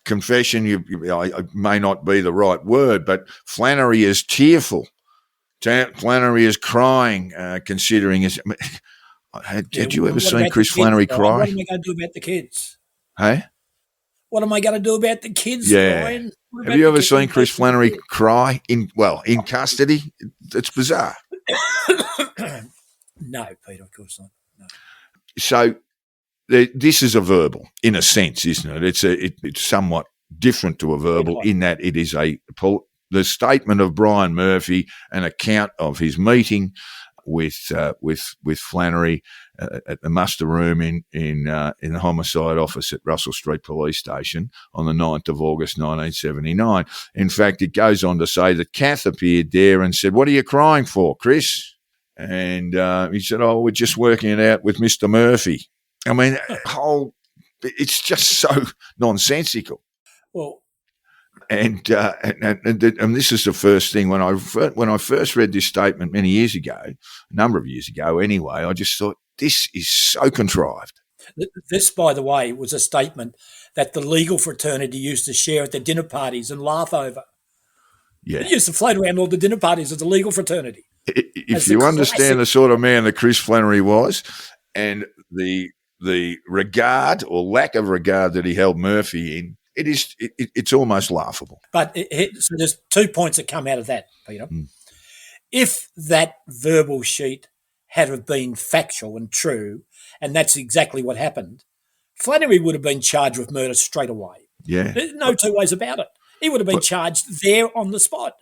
confession, it may not be the right word, but Flannery is tearful. Flannery is crying, considering his... Had you ever seen Chris Flannery cry? What am I going to do about the kids? Hey? What am I going to do about the kids, yeah. Brian? Have you ever seen Chris Flannery cry in custody? It's bizarre. No, Peter, of course not. No. So this is a verbal, in a sense, isn't it? It's somewhat different to a verbal in that it is the statement of Brian Murphy, an account of his meeting with Flannery at the muster room in the homicide office at Russell Street Police Station on the 9th of August 1979. In fact, it goes on to say that Kath appeared there and said, "What are you crying for, Chris?" And he said, "Oh, we're just working it out with Mr. Murphy." I mean, whole it's just so nonsensical. Well, And this is the first thing when I first read this statement many years ago, a number of years ago anyway, I just thought, this is so contrived. this, by the way, was a statement that the legal fraternity used to share at their dinner parties and laugh over. Yeah. It used to float around all the dinner parties as a legal fraternity. If you understand the sort of man that Chris Flannery was, and the regard or lack of regard that he held Murphy in, it's almost laughable. But so there's 2 points that come out of that, Peter. If that verbal sheet had have been factual and true, and that's exactly what happened, Flannery would have been charged with murder straight away. Yeah. There's no two ways about it. He would have been charged there on the spot.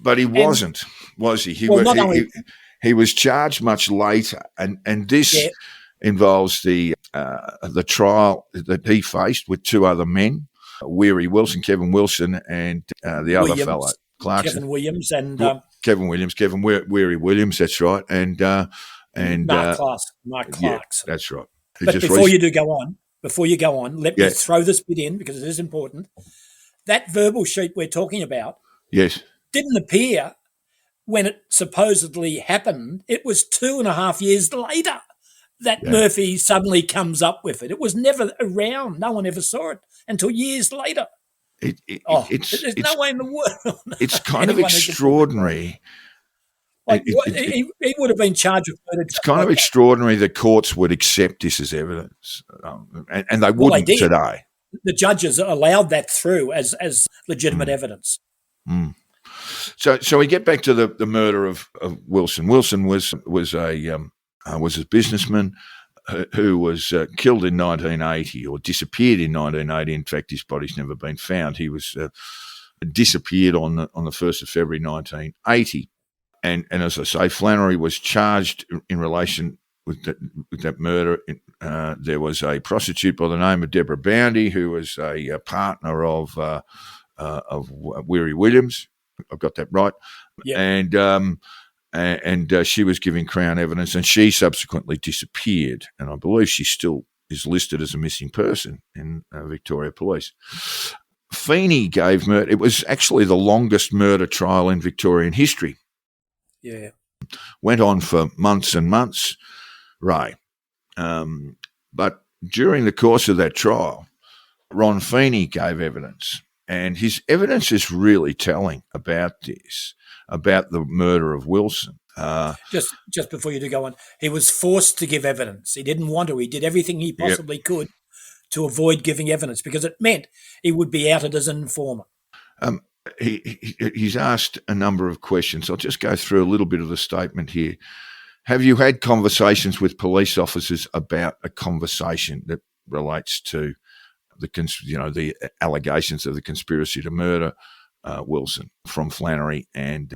But he wasn't, was he? He was charged much later, and this involves the trial that he faced with two other men, Kevin Wilson, and the other fellow, Clarkson. Kevin Williams and Kevin Weary Williams. That's right, and Mark Clarkson. Yeah, that's right. But before you go on, let me throw this bit in because it is important. That verbal sheet we're talking about, didn't appear when it supposedly happened. It was 2.5 years later that Murphy suddenly comes up with it. It was never around. No one ever saw it until years later. There's no way in the world. It's kind of extraordinary. He would have been charged with murder. It's kind of extraordinary that courts would accept this as evidence, and they wouldn't today. The judges allowed that through as legitimate evidence. So we get back to the murder of Wilson. Wilson was a businessman who was killed in 1980 or disappeared in 1980. In fact, his body's never been found. He was disappeared on the 1st of February 1980. And as I say, Flannery was charged in relation with that murder. There was a prostitute by the name of Deborah Boundy who was a partner of Weary Williams. I've got that right. Yeah. And she was giving Crown evidence, and she subsequently disappeared. And I believe she still is listed as a missing person in Victoria Police. Feeney gave murder. It was actually the longest murder trial in Victorian history. Yeah. Went on for months and months, Ray. But during the course of that trial, Ron Feeney gave evidence, and his evidence is really telling about this, about the murder of Wilson. Just before you do go on, he was forced to give evidence. He didn't want to. He did everything he possibly could to avoid giving evidence because it meant he would be outed as an informer. He's asked a number of questions. I'll just go through a little bit of the statement here. Have you had conversations with police officers about a conversation that relates to the allegations of the conspiracy to murder Wilson from Flannery and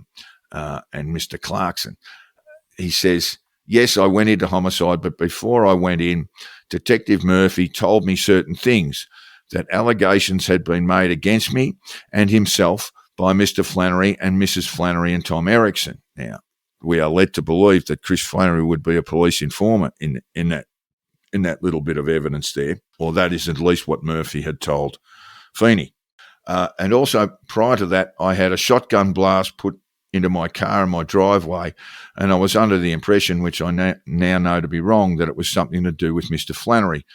Mr. Clarkson? He says, yes, I went into homicide, but before I went in, Detective Murphy told me certain things, that allegations had been made against me and himself by Mr. Flannery and Mrs. Flannery and Tom Erickson. Now, we are led to believe that Chris Flannery would be a police informant in that little bit of evidence there, or that is at least what Murphy had told Feeney. And also, prior to that, I had a shotgun blast put into my car in my driveway, and I was under the impression, which I now know to be wrong, that it was something to do with Mr. Flannery.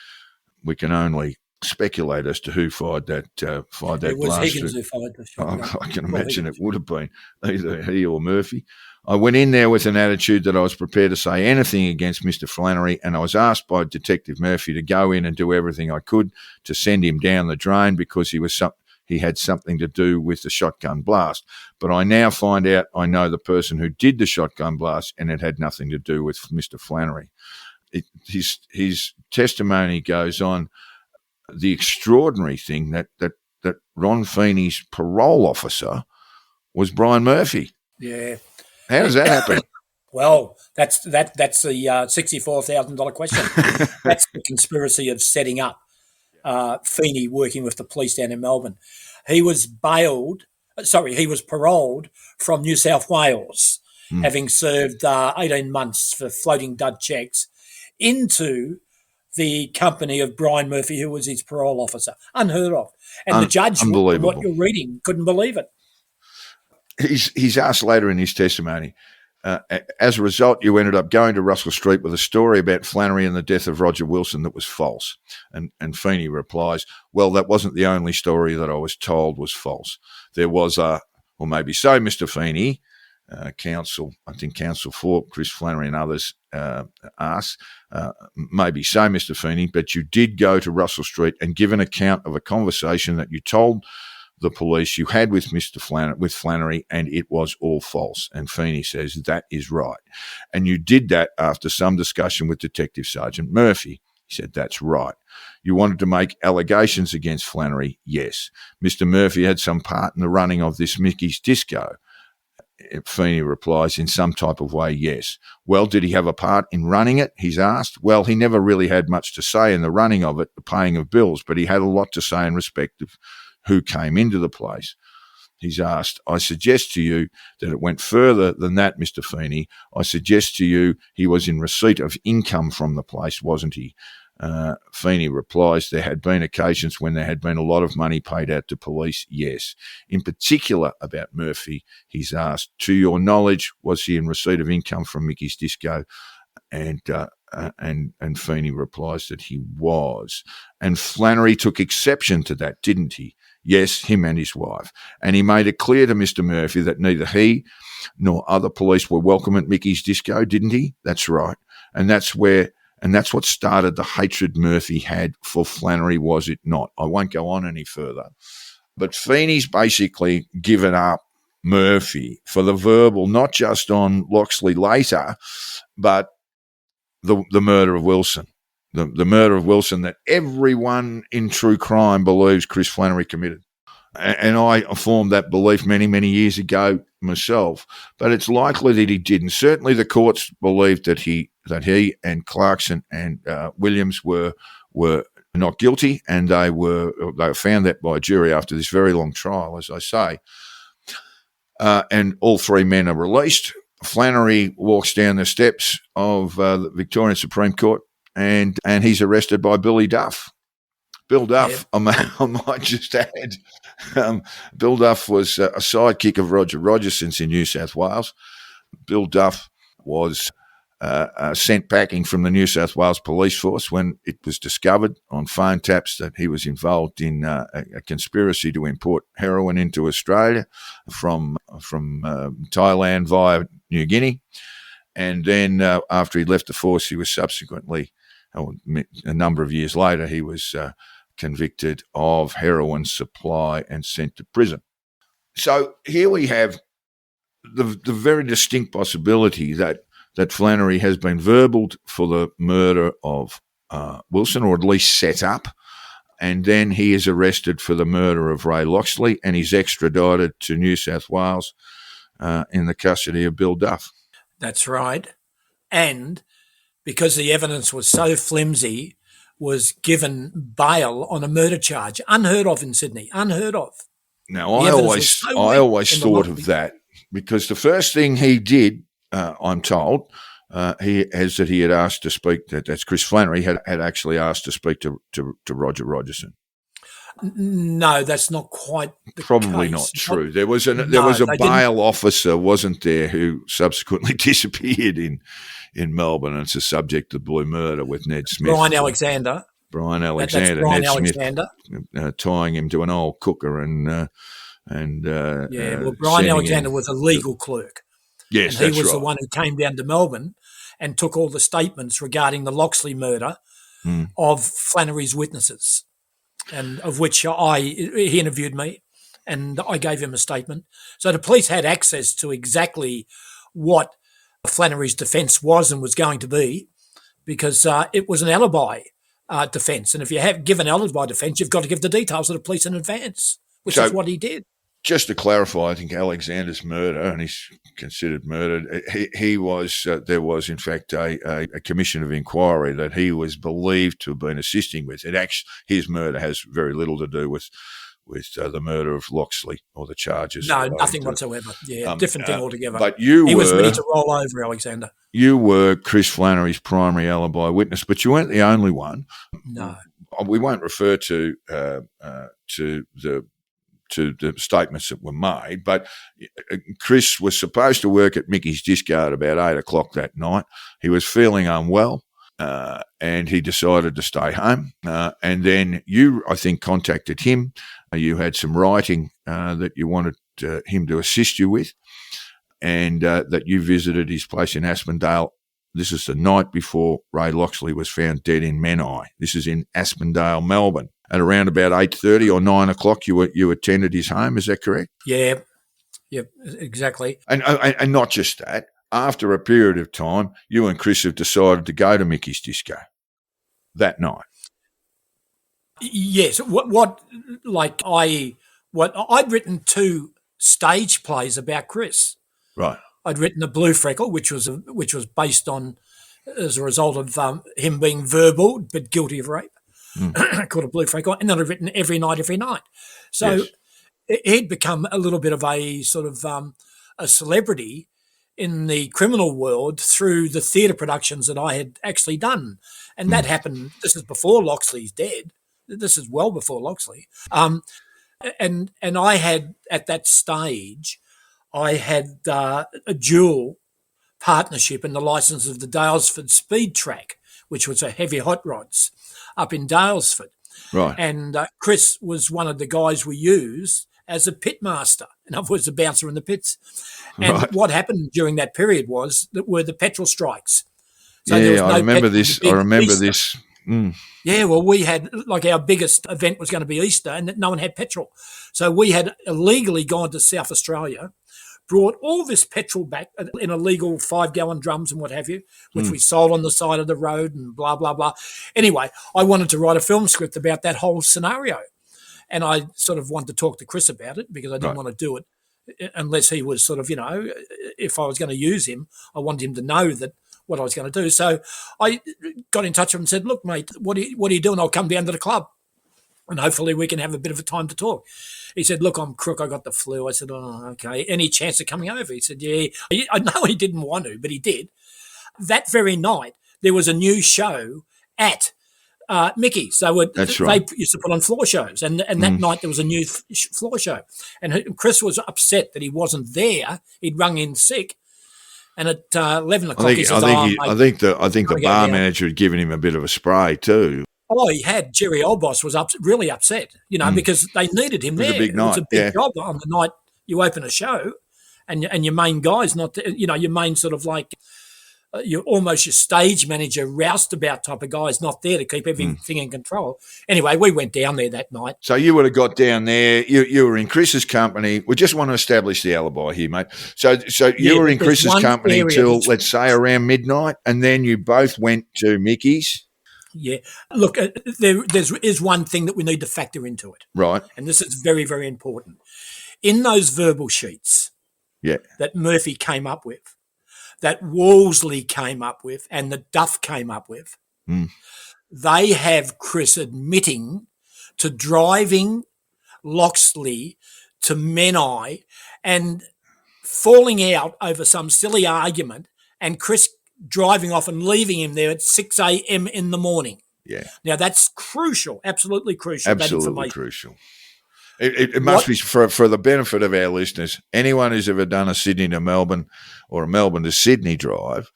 We can only speculate as to who fired that blast. It was Higgins who fired the shotgun. I can imagine it would have been either he or Murphy. I went in there with an attitude that I was prepared to say anything against Mr. Flannery, and I was asked by Detective Murphy to go in and do everything I could to send him down the drain because he had something to do with the shotgun blast. But I now find out I know the person who did the shotgun blast, and it had nothing to do with Mr. Flannery. His testimony goes on. The extraordinary thing that Ron Feeney's parole officer was Brian Murphy. Yeah. How does that happen? Well, that's the $64,000 question. That's the conspiracy of setting up Feeney working with the police down in Melbourne. He was paroled from New South Wales, having served 18 months for floating dud checks, into the company of Brian Murphy, who was his parole officer. Unheard of. And the judge, from unbelievable. what you're reading, couldn't believe it. He's asked later in his testimony, as a result, you ended up going to Russell Street with a story about Flannery and the death of Roger Wilson that was false. And Feeney replies, well, that wasn't the only story that I was told was false. There was or maybe so, Mr. Feeney, counsel for Chris Flannery and others asked, maybe so, Mr. Feeney, but you did go to Russell Street and give an account of a conversation that you told the police you had with Flannery, and it was all false. And Feeney says that is right. And you did that after some discussion with Detective Sergeant Murphy. He said, that's right. You wanted to make allegations against Flannery? Yes. Mr. Murphy had some part in the running of this Mickey's Disco. Feeney replies, in some type of way, yes. Well, did he have a part in running it? He's asked. Well, he never really had much to say in the running of it, the paying of bills, but he had a lot to say in respect of who came into the place. He's asked, I suggest to you that it went further than that, Mr. Feeney. I suggest to you he was in receipt of income from the place, wasn't he? Feeney replies, there had been occasions when there had been a lot of money paid out to police, yes. In particular about Murphy, he's asked, to your knowledge, was he in receipt of income from Mickey's Disco? And Feeney replies that he was. And Flannery took exception to that, didn't he? Yes, him and his wife. And he made it clear to Mr. Murphy that neither he nor other police were welcome at Mickey's Disco, didn't he? That's right. And that's what started the hatred Murphy had for Flannery, was it not? I won't go on any further. But Feeney's basically given up Murphy for the verbal, not just on Locksley later, but the murder of Wilson. The murder of Wilson that everyone in true crime believes Chris Flannery committed. And I formed that belief many, many years ago myself. But it's likely that he didn't. Certainly the courts believed that he and Clarkson and Williams were not guilty, and they were found that by a jury after this very long trial, as I say. And all three men are released. Flannery walks down the steps of the Victorian Supreme Court, and he's arrested by Billy Duff. Bill Duff, yeah. I might just add, Bill Duff was a sidekick of Roger Rogerson's in New South Wales. Bill Duff was sent packing from the New South Wales Police Force when it was discovered on phone taps that he was involved in a conspiracy to import heroin into Australia from Thailand via New Guinea. And then after he left the force, he was subsequently, a number of years later, he was convicted of heroin supply and sent to prison. So here we have the very distinct possibility that Flannery has been verbaled for the murder of Wilson, or at least set up, and then he is arrested for the murder of Ray Locksley, and he's extradited to New South Wales in the custody of Bill Duff. That's right. And because the evidence was so flimsy, was given bail on a murder charge. Unheard of in Sydney. Unheard of. Now, I always thought of that, because the first thing he did, I'm told, he had asked to speak, that's Chris Flannery, had actually asked to speak to Roger Rogerson. No, that's not quite the Probably case. not true. There was a bail officer, wasn't there, who subsequently disappeared in Melbourne, and it's a subject of Blue Murder with Ned Smith. Brian Alexander. That's Brian Ned Alexander. Smith tying him to an old cooker and Brian Alexander was a legal clerk. Yes, and he was the one who came down to Melbourne and took all the statements regarding the Locksley murder of Flannery's witnesses, and of which he interviewed me, and I gave him a statement. So the police had access to exactly what Flannery's defence was and was going to be, because it was an alibi defence. And if you give an alibi defence, you've got to give the details to the police in advance, which is what he did. Just to clarify, I think Alexander's murder, and he's considered murdered, he was, there was in fact a commission of inquiry that he was believed to have been assisting with. His murder has very little to do with the murder of Locksley or the charges. No, relating nothing to it. whatsoever. Yeah, different thing altogether. But he was ready to roll over, Alexander. You were Chris Flannery's primary alibi witness, but you weren't the only one. No. We won't refer to the statements that were made, but Chris was supposed to work at Mickey's Disco at about 8 o'clock that night. He was feeling unwell, and he decided to stay home. And then you, I think, contacted him. You had some writing that you wanted him to assist you with, and that you visited his place in Aspendale. This is the night before Ray Locksley was found dead in Menai. This is in Aspendale, Melbourne. At around about 8:30 or 9 o'clock, you attended his home. Is that correct? Yeah, exactly. And not just that. After a period of time, you and Chris have decided to go to Mickey's Disco that night. Yes. I'd written 2 stage plays about Chris. Right. I'd written A Blue Freckle, which was based on, as a result of him being verbal but guilty of rape, called A Blue Freckle, and then I'd written Every Night. So he'd become a little bit of a sort of a celebrity in the criminal world through the theatre productions that I had actually done. And that happened, this is before Locksley's dead. This is well before Locksley. And I had, at that stage, I had a dual partnership in the licence of the Dalesford Speed Track, which was a heavy hot rods up in Dalesford. Right. And Chris was one of the guys we used as a pitmaster. In other words, a bouncer in the pits. And what happened during that period were the petrol strikes. So there was no I remember this. Yeah, well, we had, like, our biggest event was going to be Easter, and no one had petrol. So we had illegally gone to South Australia, brought all this petrol back in illegal 5-gallon drums and what have you, which we sold on the side of the road and blah, blah, blah. Anyway, I wanted to write a film script about that whole scenario. And I sort of wanted to talk to Chris about it because I didn't want to do it unless he was sort of, if I was going to use him, I wanted him to know that what I was going to do. So I got in touch with him and said, look, mate, what are you doing? I'll come down to the club and hopefully we can have a bit of a time to talk. He said, look, I'm crook. I got the flu. I said, oh, okay. Any chance of coming over? He said, yeah. I know he didn't want to, but he did. That very night, there was a new show at Mickey's. They used to put on floor shows. And that night there was a new floor show. And Chris was upset that he wasn't there. He'd rung in sick. And at 11 o'clock, he says, I think the bar manager had given him a bit of a spray too. Oh, he had. Jerry Oldboss was really upset, because they needed him there. It was a big night. It was a big job on the night you open a show, and your main guy's not, your main sort of like, you're almost your stage manager, roustabout type of guy is not there to keep everything in control. Anyway, we went down there that night. So you would have got down there. You were in Chris's company. We just want to establish the alibi here, mate. So you were in Chris's company until, let's say, around midnight, and then you both went to Mickey's. Yeah. Look, there is one thing that we need to factor into it. Right. And this is very, very important. In those verbal sheets that Murphy came up with, that Wolseley came up with, and that Duff came up with, they have Chris admitting to driving Locksley to Menai and falling out over some silly argument, and Chris driving off and leaving him there at 6 a.m. in the morning. Yeah. Now, that's crucial, absolutely crucial. Absolutely crucial. It must be, for the benefit of our listeners, anyone who's ever done a Sydney to Melbourne or a Melbourne to Sydney drive,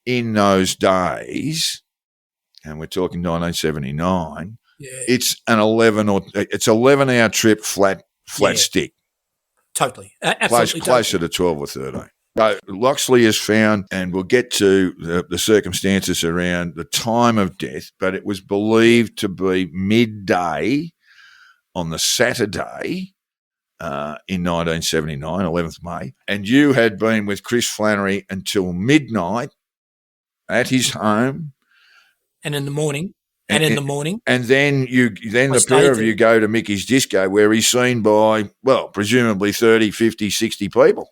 in those days, and we're talking 1979, it's an 11-hour trip flat stick. Totally. Absolutely. Closer to 12 or 13. So Locksley is found, and we'll get to the circumstances around the time of death, but it was believed to be midday on the Saturday in 1979, 11th May, and you had been with Chris Flannery until midnight at his home. And in the morning. And then the pair of you go to Mickey's Disco, where he's seen by, well, presumably 30, 50, 60 people.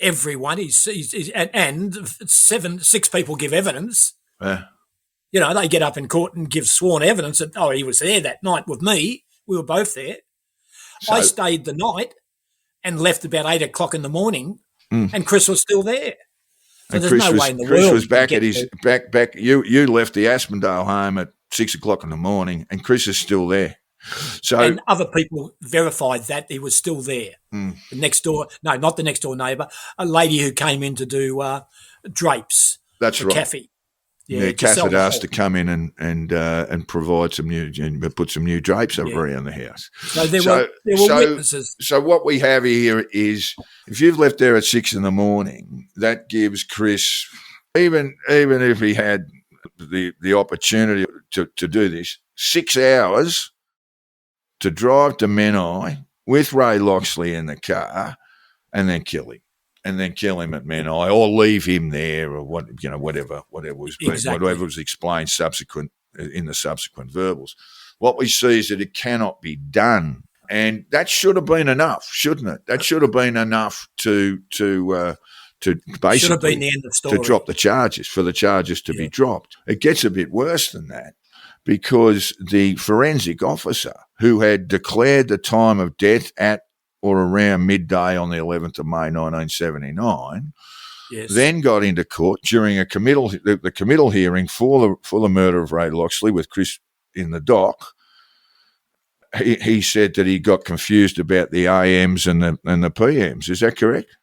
Everyone, and 6 people give evidence. They get up in court and give sworn evidence that, he was there that night with me. We were both there. I stayed the night and left about 8 o'clock in the morning, and Chris was still there. So there's no way in the world. Chris was back at his back. You left the Aspendale home at 6 o'clock in the morning, and Chris is still there. So, and other people verified that he was still there. The next door, no, not the next door neighbour, a lady who came in to do drapes. That's for right. Caffey. Yeah, Kath had asked to come in and provide some new, put some new drapes around the house. So there were witnesses. So what we have here is, if you've left there at 6 in the morning, that gives Chris, even if he had the opportunity to do this, 6 hours to drive to Menai with Ray Locksley in the car, and then kill him. And then kill him at Menai, or leave him there, or whatever was explained in the subsequent verbals. What we see is that it cannot be done, and that should have been enough, shouldn't it? That should have been enough to basically should have been the end of the story. To drop the charges, for the charges to be dropped. It gets a bit worse than that, because the forensic officer who had declared the time of death at or around midday on the 11th of May 1979, then got into court during the committal hearing for the murder of Ray Locksley with Chris in the dock. He said that he got confused about the AMs and the PMs. Is that correct?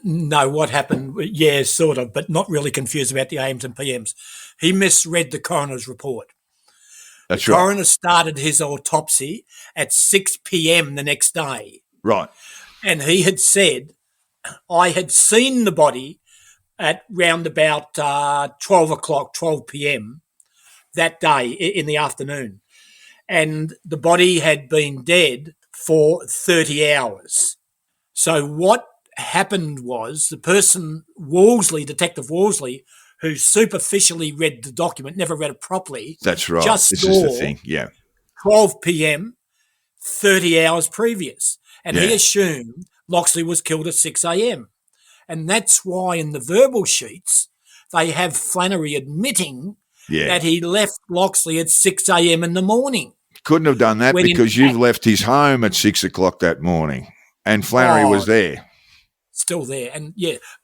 No, what happened, yeah, sort of, but not really confused about the AMs and PMs. He misread the coroner's report. That's the right. coroner started his autopsy at 6 p.m. the next day. Right. And he had said, I had seen the body at round about 12 p.m. that day in the afternoon. And the body had been dead for 30 hours. So what happened was the person, Detective Wolseley, who superficially read the document, never read it properly. That's right. Just this saw is the thing, yeah. 12 p.m., 30 hours previous. And he assumed Locksley was killed at 6 a.m. And that's why in the verbal sheets, they have Flannery admitting that he left Locksley at 6 a.m. in the morning. Couldn't have done that because you've left his home at 6 o'clock that morning, and Flannery was there. Still there. And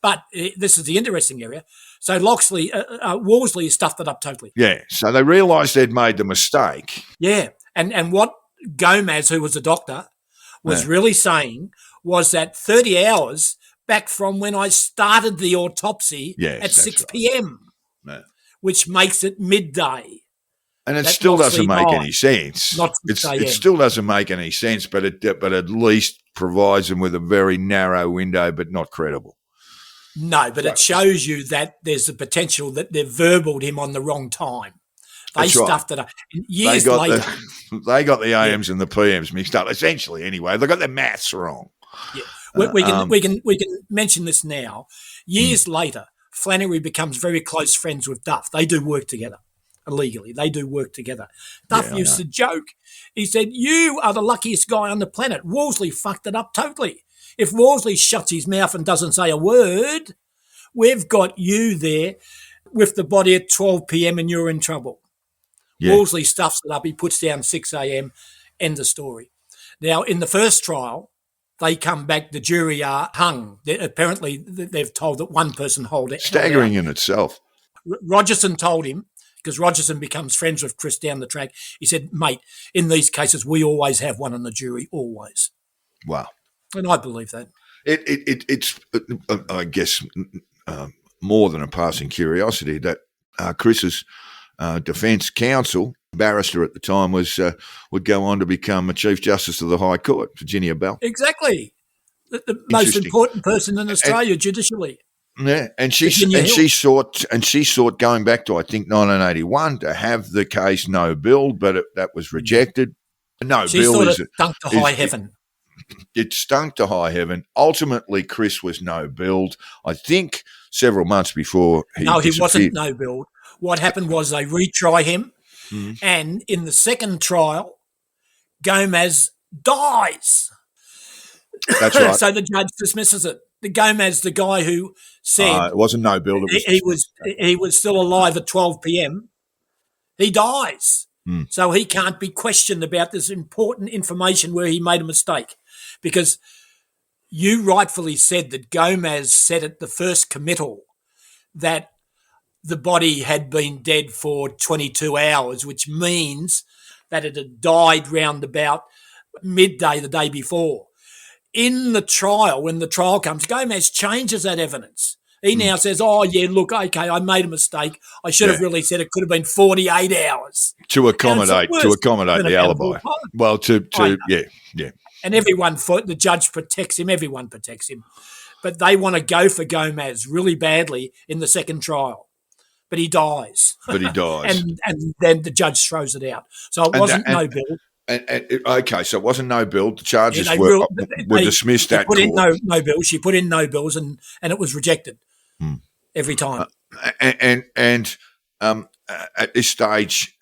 but this is the interesting area. So Locksley, Wolseley stuffed it up totally. Yeah, so they realised they'd made the mistake. Yeah, and what Gomez, who was a doctor, was really saying was that 30 hours back from when I started the autopsy at 6 p.m., which makes it midday. And it still doesn't make any sense. It still doesn't make any sense, but at least provides them with a very narrow window, but not credible. No, but it shows you that there's a potential that they've verbaled him on the wrong time. They stuffed it up. Years later. They got the AMs and the PMs mixed up, essentially, anyway. They got their maths wrong. Yeah. We can mention this now. Years later, Flannery becomes very close friends with Duff. They do work together. Illegally. They do work together. Duff used to joke. He said, you are the luckiest guy on the planet. Wolseley fucked it up totally. If Wolseley shuts his mouth and doesn't say a word, we've got you there with the body at 12 p.m. and you're in trouble. Yeah. Wolseley stuffs it up. He puts down 6 a.m. End of story. Now, in the first trial, they come back, the jury are hung. Apparently, they've told that one person held it. Staggering in itself. Rogerson told him, because Rogerson becomes friends with Chris down the track, he said, mate, in these cases, we always have one on the jury, always. Wow. And I believe that. It's I guess, more than a passing curiosity that Chris's defence counsel, barrister at the time, would go on to become a Chief Justice of the High Court, Virginia Bell. Exactly. The most important person in Australia judicially. Yeah, and she sought going back to, I think, 1981 to have the case no billed, but that was rejected. No she bill sort is of stunk to high heaven. It stunk to high heaven. Ultimately, Chris was no billed. I think several months before he wasn't no billed. What happened was they retry him, and in the second trial, Gomez dies. That's right. So the judge dismisses it. The Gomez, the guy who said it wasn't no bill. He was still alive at 12 p.m. He dies. So he can't be questioned about this important information where he made a mistake. Because you rightfully said that Gomez said at the first committal that the body had been dead for 22 hours, which means that it had died round about midday the day before. In the trial, when the trial comes, Gomez changes that evidence. He now says, oh, yeah, look, okay, I made a mistake. I should have really said it could have been 48 hours. To accommodate the alibi. Well, yeah. And the judge protects him, everyone protects him. But they want to go for Gomez really badly in the second trial. But he dies. and then the judge throws it out. So it wasn't no bill. Okay, so it wasn't no bill. The charges were dismissed at court. No bills. She put in no bills, and it was rejected every time. And at this stage,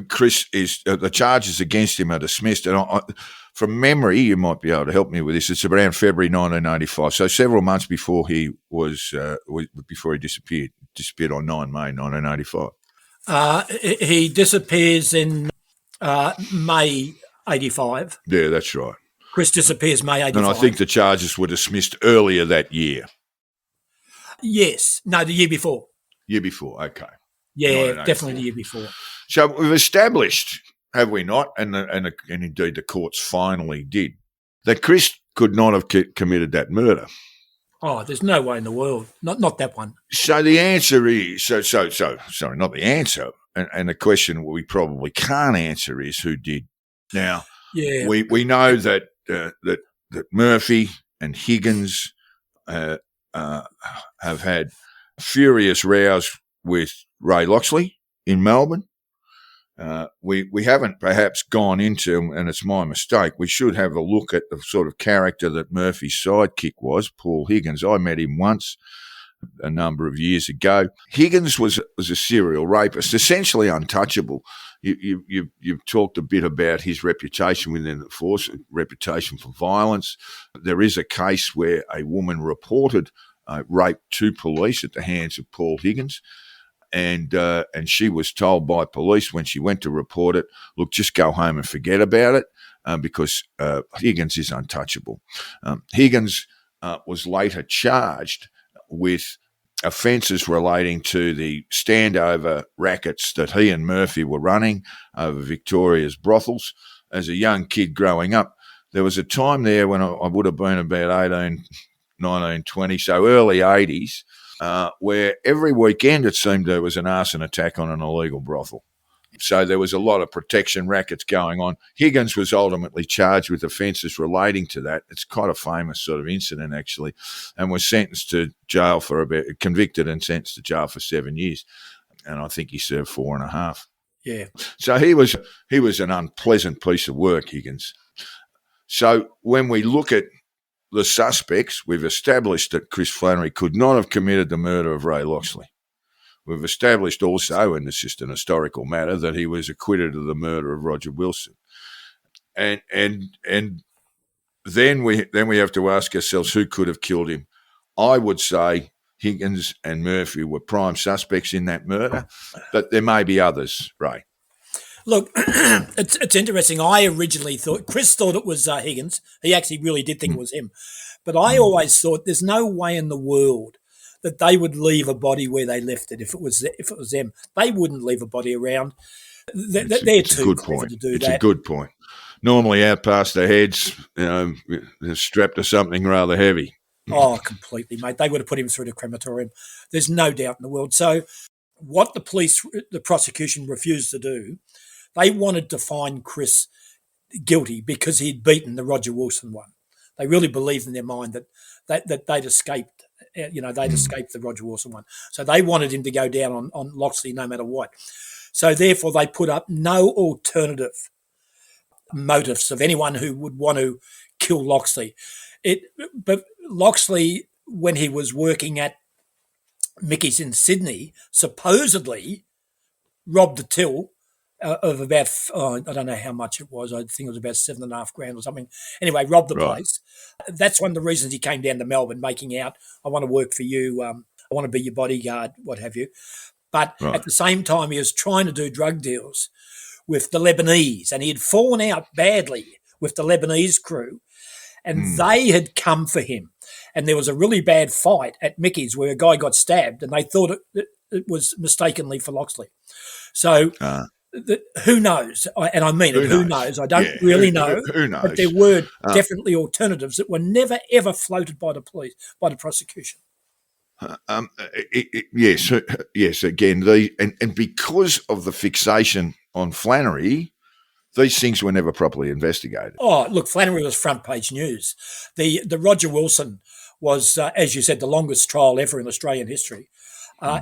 Chris the charges against him are dismissed. And from memory, you might be able to help me with this. It's around February 1985, so several months before he disappeared. Disappeared on 9 May 1985. He disappears in May 85. Yeah, that's right. Chris disappears May 85. And I think the charges were dismissed earlier that year. Yes. No, the year before. Year before, okay. Yeah, definitely the year before. So we've established, have we not, and indeed the courts finally did, that Chris could not have committed that murder. Oh, there's no way in the world. Not that one. So the answer is, sorry, not the answer, and the question we probably can't answer is who did. Now, we know that Murphy and Higgins have had furious rows with Ray Locksley in Melbourne. We haven't perhaps gone into, and it's my mistake, we should have a look at the sort of character that Murphy's sidekick was, Paul Higgins. I met him once a number of years ago. Higgins was a serial rapist, essentially untouchable. You've talked a bit about his reputation within the force, reputation for violence. There is a case where a woman reported rape to police at the hands of Paul Higgins. And she was told by police when she went to report it, look, just go home and forget about it because Higgins is untouchable. Higgins was later charged with offences relating to the standover rackets that he and Murphy were running over Victoria's brothels. As a young kid growing up, there was a time there when I would have been about 18, 19, 20, so early 80s, where every weekend it seemed there was an arson attack on an illegal brothel. So there was a lot of protection rackets going on. Higgins was ultimately charged with offences relating to that. It's quite a famous sort of incident, actually, and was sentenced to jail convicted and sentenced to jail for 7 years. And I think he served 4.5. Yeah. So he was an unpleasant piece of work, Higgins. So when we look at the suspects, we've established that Chris Flannery could not have committed the murder of Ray Locksley. We've established also, and it's just an historical matter, that he was acquitted of the murder of Roger Wilson. And then we have to ask ourselves who could have killed him. I would say Higgins and Murphy were prime suspects in that murder, but there may be others, Ray. Look, it's interesting. I originally thought, Chris thought it was Higgins. He actually really did think it was him. But I always thought there's no way in the world that they would leave a body where they left it if it was them. They wouldn't leave a body around. They're too clever to do that. It's a good point. Normally out past their heads, they're strapped to something rather heavy. Oh, completely, mate. They would have put him through the crematorium. There's no doubt in the world. So what the prosecution refused to do, they wanted to find Chris guilty because he'd beaten the Roger Wilson one. They really believed in their mind that they'd escaped. They'd escaped the Roger Wilson one. So they wanted him to go down on Locksley no matter what. So therefore they put up no alternative motives of anyone who would want to kill Locksley. But Locksley, when he was working at Mickey's in Sydney, supposedly robbed the till of about, I don't know how much it was. I think it was about $7,500 or something. Anyway, robbed the place. That's one of the reasons he came down to Melbourne, making out, I want to work for you. I want to be your bodyguard, what have you. But Right. at the same time, he was trying to do drug deals with the Lebanese, and he had fallen out badly with the Lebanese crew, and they had come for him. And there was a really bad fight at Mickey's where a guy got stabbed, and they thought it was mistakenly for Locksley. So who knows? And I mean it, who knows? I don't really know. Who knows? But there were definitely alternatives that were never, ever floated by the police, by the prosecution. Yes. Again, and because of the fixation on Flannery, these things were never properly investigated. Oh, look, Flannery was front page news. The Roger Wilson was, as you said, the longest trial ever in Australian history.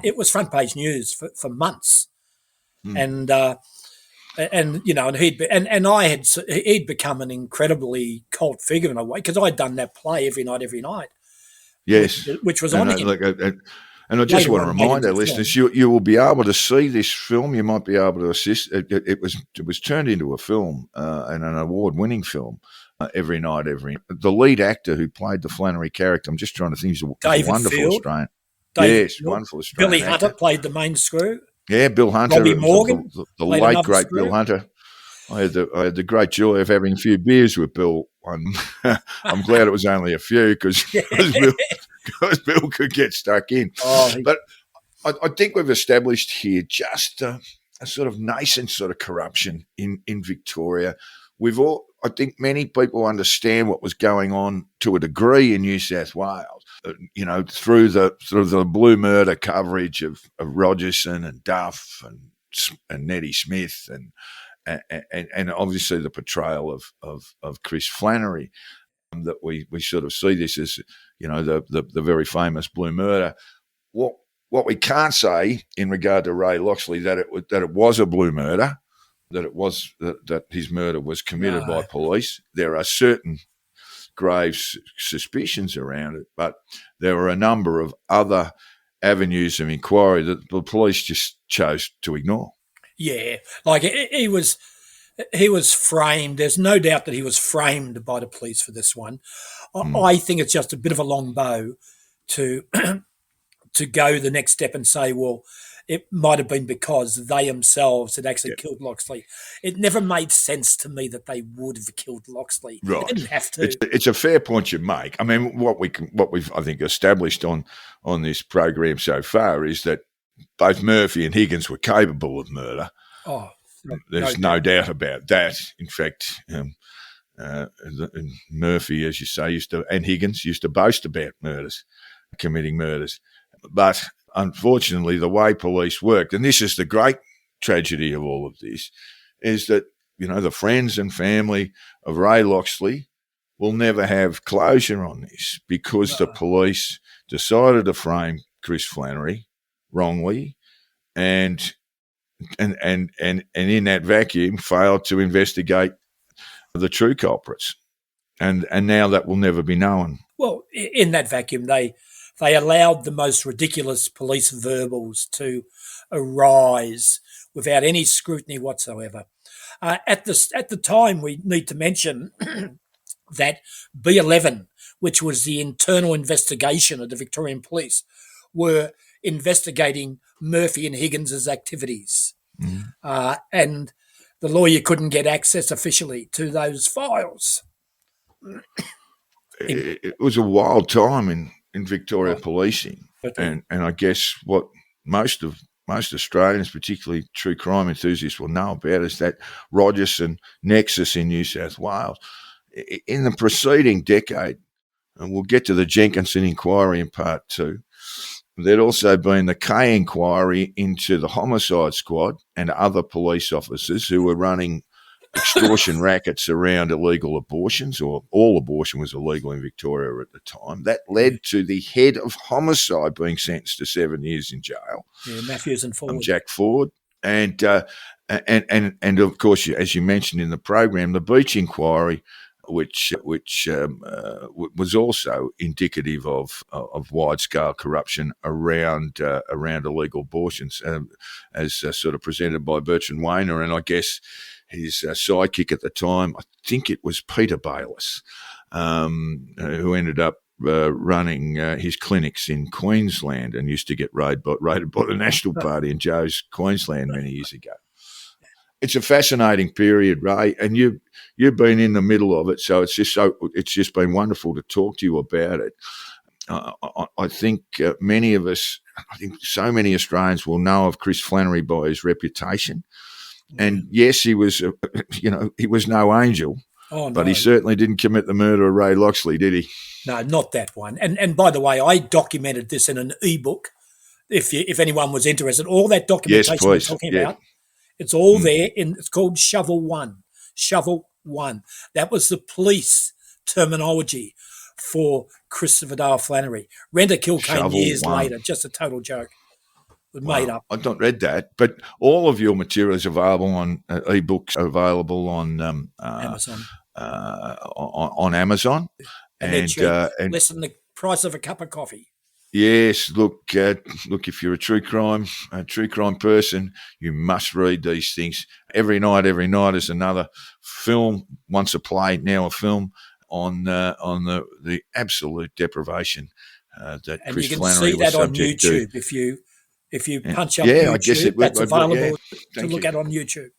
It was front page news for months, and you know, and he'd become an incredibly cult figure in a way because I'd done that play every night. Yes, which was on him. And I just Later want to on, remind made our into listeners, you will be able to see this film. You might be able to assist. It was turned into a film and an award-winning film. Every night. The lead actor who played the Flannery character, I'm just trying to think, he's a David wonderful Field. Australian. David Field. Wonderful Australian Billy actor. Hunter played the main screw. Yeah, Bill Hunter. Robbie Morgan the played late another great screw. Bill Hunter. I had the great joy of having a few beers with Bill. I'm glad it was only a few because Bill could get stuck in. But I think we've established here just a sort of nascent sort of corruption in Victoria. I think many people understand what was going on to a degree in New South Wales, through the blue murder coverage of Rogerson and Duff and Nettie Smith and obviously the portrayal of Chris Flannery. That we sort of see this as, the very famous blue murder. What we can't say in regard to Ray Locksley that it was a blue murder, that his murder was committed by police. There are certain grave suspicions around it, but there were a number of other avenues of inquiry that the police just chose to ignore. Yeah, like he was framed. There's no doubt that he was framed by the police for this one. I think it's just a bit of a long bow to to go the next step and say, well, it might have been because they themselves had actually killed Locksley. It never made sense to me that they would have killed Locksley. Right. They didn't have to. It's a fair point you make. I mean, what we've I think established on this program so far is that both Murphy and Higgins were capable of murder. Oh, there's no doubt about that. In fact, Murphy, as you say, and Higgins used to boast about committing murders. But unfortunately, the way police worked, and this is the great tragedy of all of this, is that, the friends and family of Ray Locksley will never have closure on this because the police decided to frame Chris Flannery wrongly and in that vacuum failed to investigate the true culprits. And now that will never be known. Well, in that vacuum, they allowed the most ridiculous police verbals to arise without any scrutiny whatsoever. At the time, we need to mention that B11, which was the internal investigation of the Victorian Police, were investigating Murphy and Higgins's activities. And the lawyer couldn't get access officially to those files. It was a wild time in Victoria policing, and I guess what most Australians, particularly true crime enthusiasts, will know about is that Rogerson nexus in New South Wales. In the preceding decade, and we'll get to the Jenkinson inquiry in part 2, there'd also been the Kay inquiry into the homicide squad and other police officers who were running extortion rackets around illegal abortions, or all abortion was illegal in Victoria at the time. That led to the head of homicide being sentenced to 7 years in jail. Yeah, Matthews and Ford. Jack Ford. And of course, as you mentioned in the program, the Beach inquiry, which was also indicative of wide-scale corruption around illegal abortions, as sort of presented by Bertrand Wayner, and I guess his sidekick at the time, I think it was Peter Bayliss, who ended up running his clinics in Queensland and used to get raided by the National Party in Joe's Queensland many years ago. It's a fascinating period, Ray, and you've been in the middle of it, so it's just been wonderful to talk to you about it. I think many of us, I think so many Australians will know of Chris Flannery by his reputation. And yes, he was, he was no angel, but he certainly didn't commit the murder of Ray Locksley, did he? No, not that one. And by the way, I documented this in an ebook. If anyone was interested, all that documentation we're talking about, it's all there. It's called Shovel One. Shovel One. That was the police terminology for Christopher Dale Flannery. Rent a Kill came years later. Just a total joke. Made up. I've not read that, but all of your material is available on ebooks, available on Amazon. On Amazon, and less than the price of a cup of coffee. Yes, look. If you're a true crime person, you must read these things. Every night is another film. Once a play, now a film on the absolute deprivation that and Chris you can Flannery see was that on subject YouTube to. if you punch up YouTube, I guess that's available to look at on YouTube.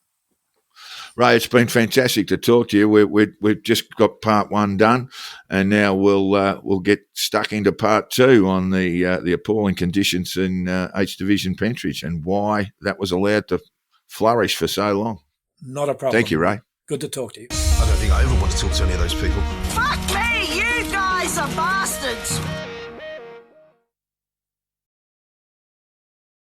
Ray, it's been fantastic to talk to you. We've just got part one done, and now we'll get stuck into part two on the appalling conditions in H Division Pentridge and why that was allowed to flourish for so long. Not a problem. Thank you, Ray. Good to talk to you. I don't think I ever want to talk to any of those people. Fuck me, you guys are bastards!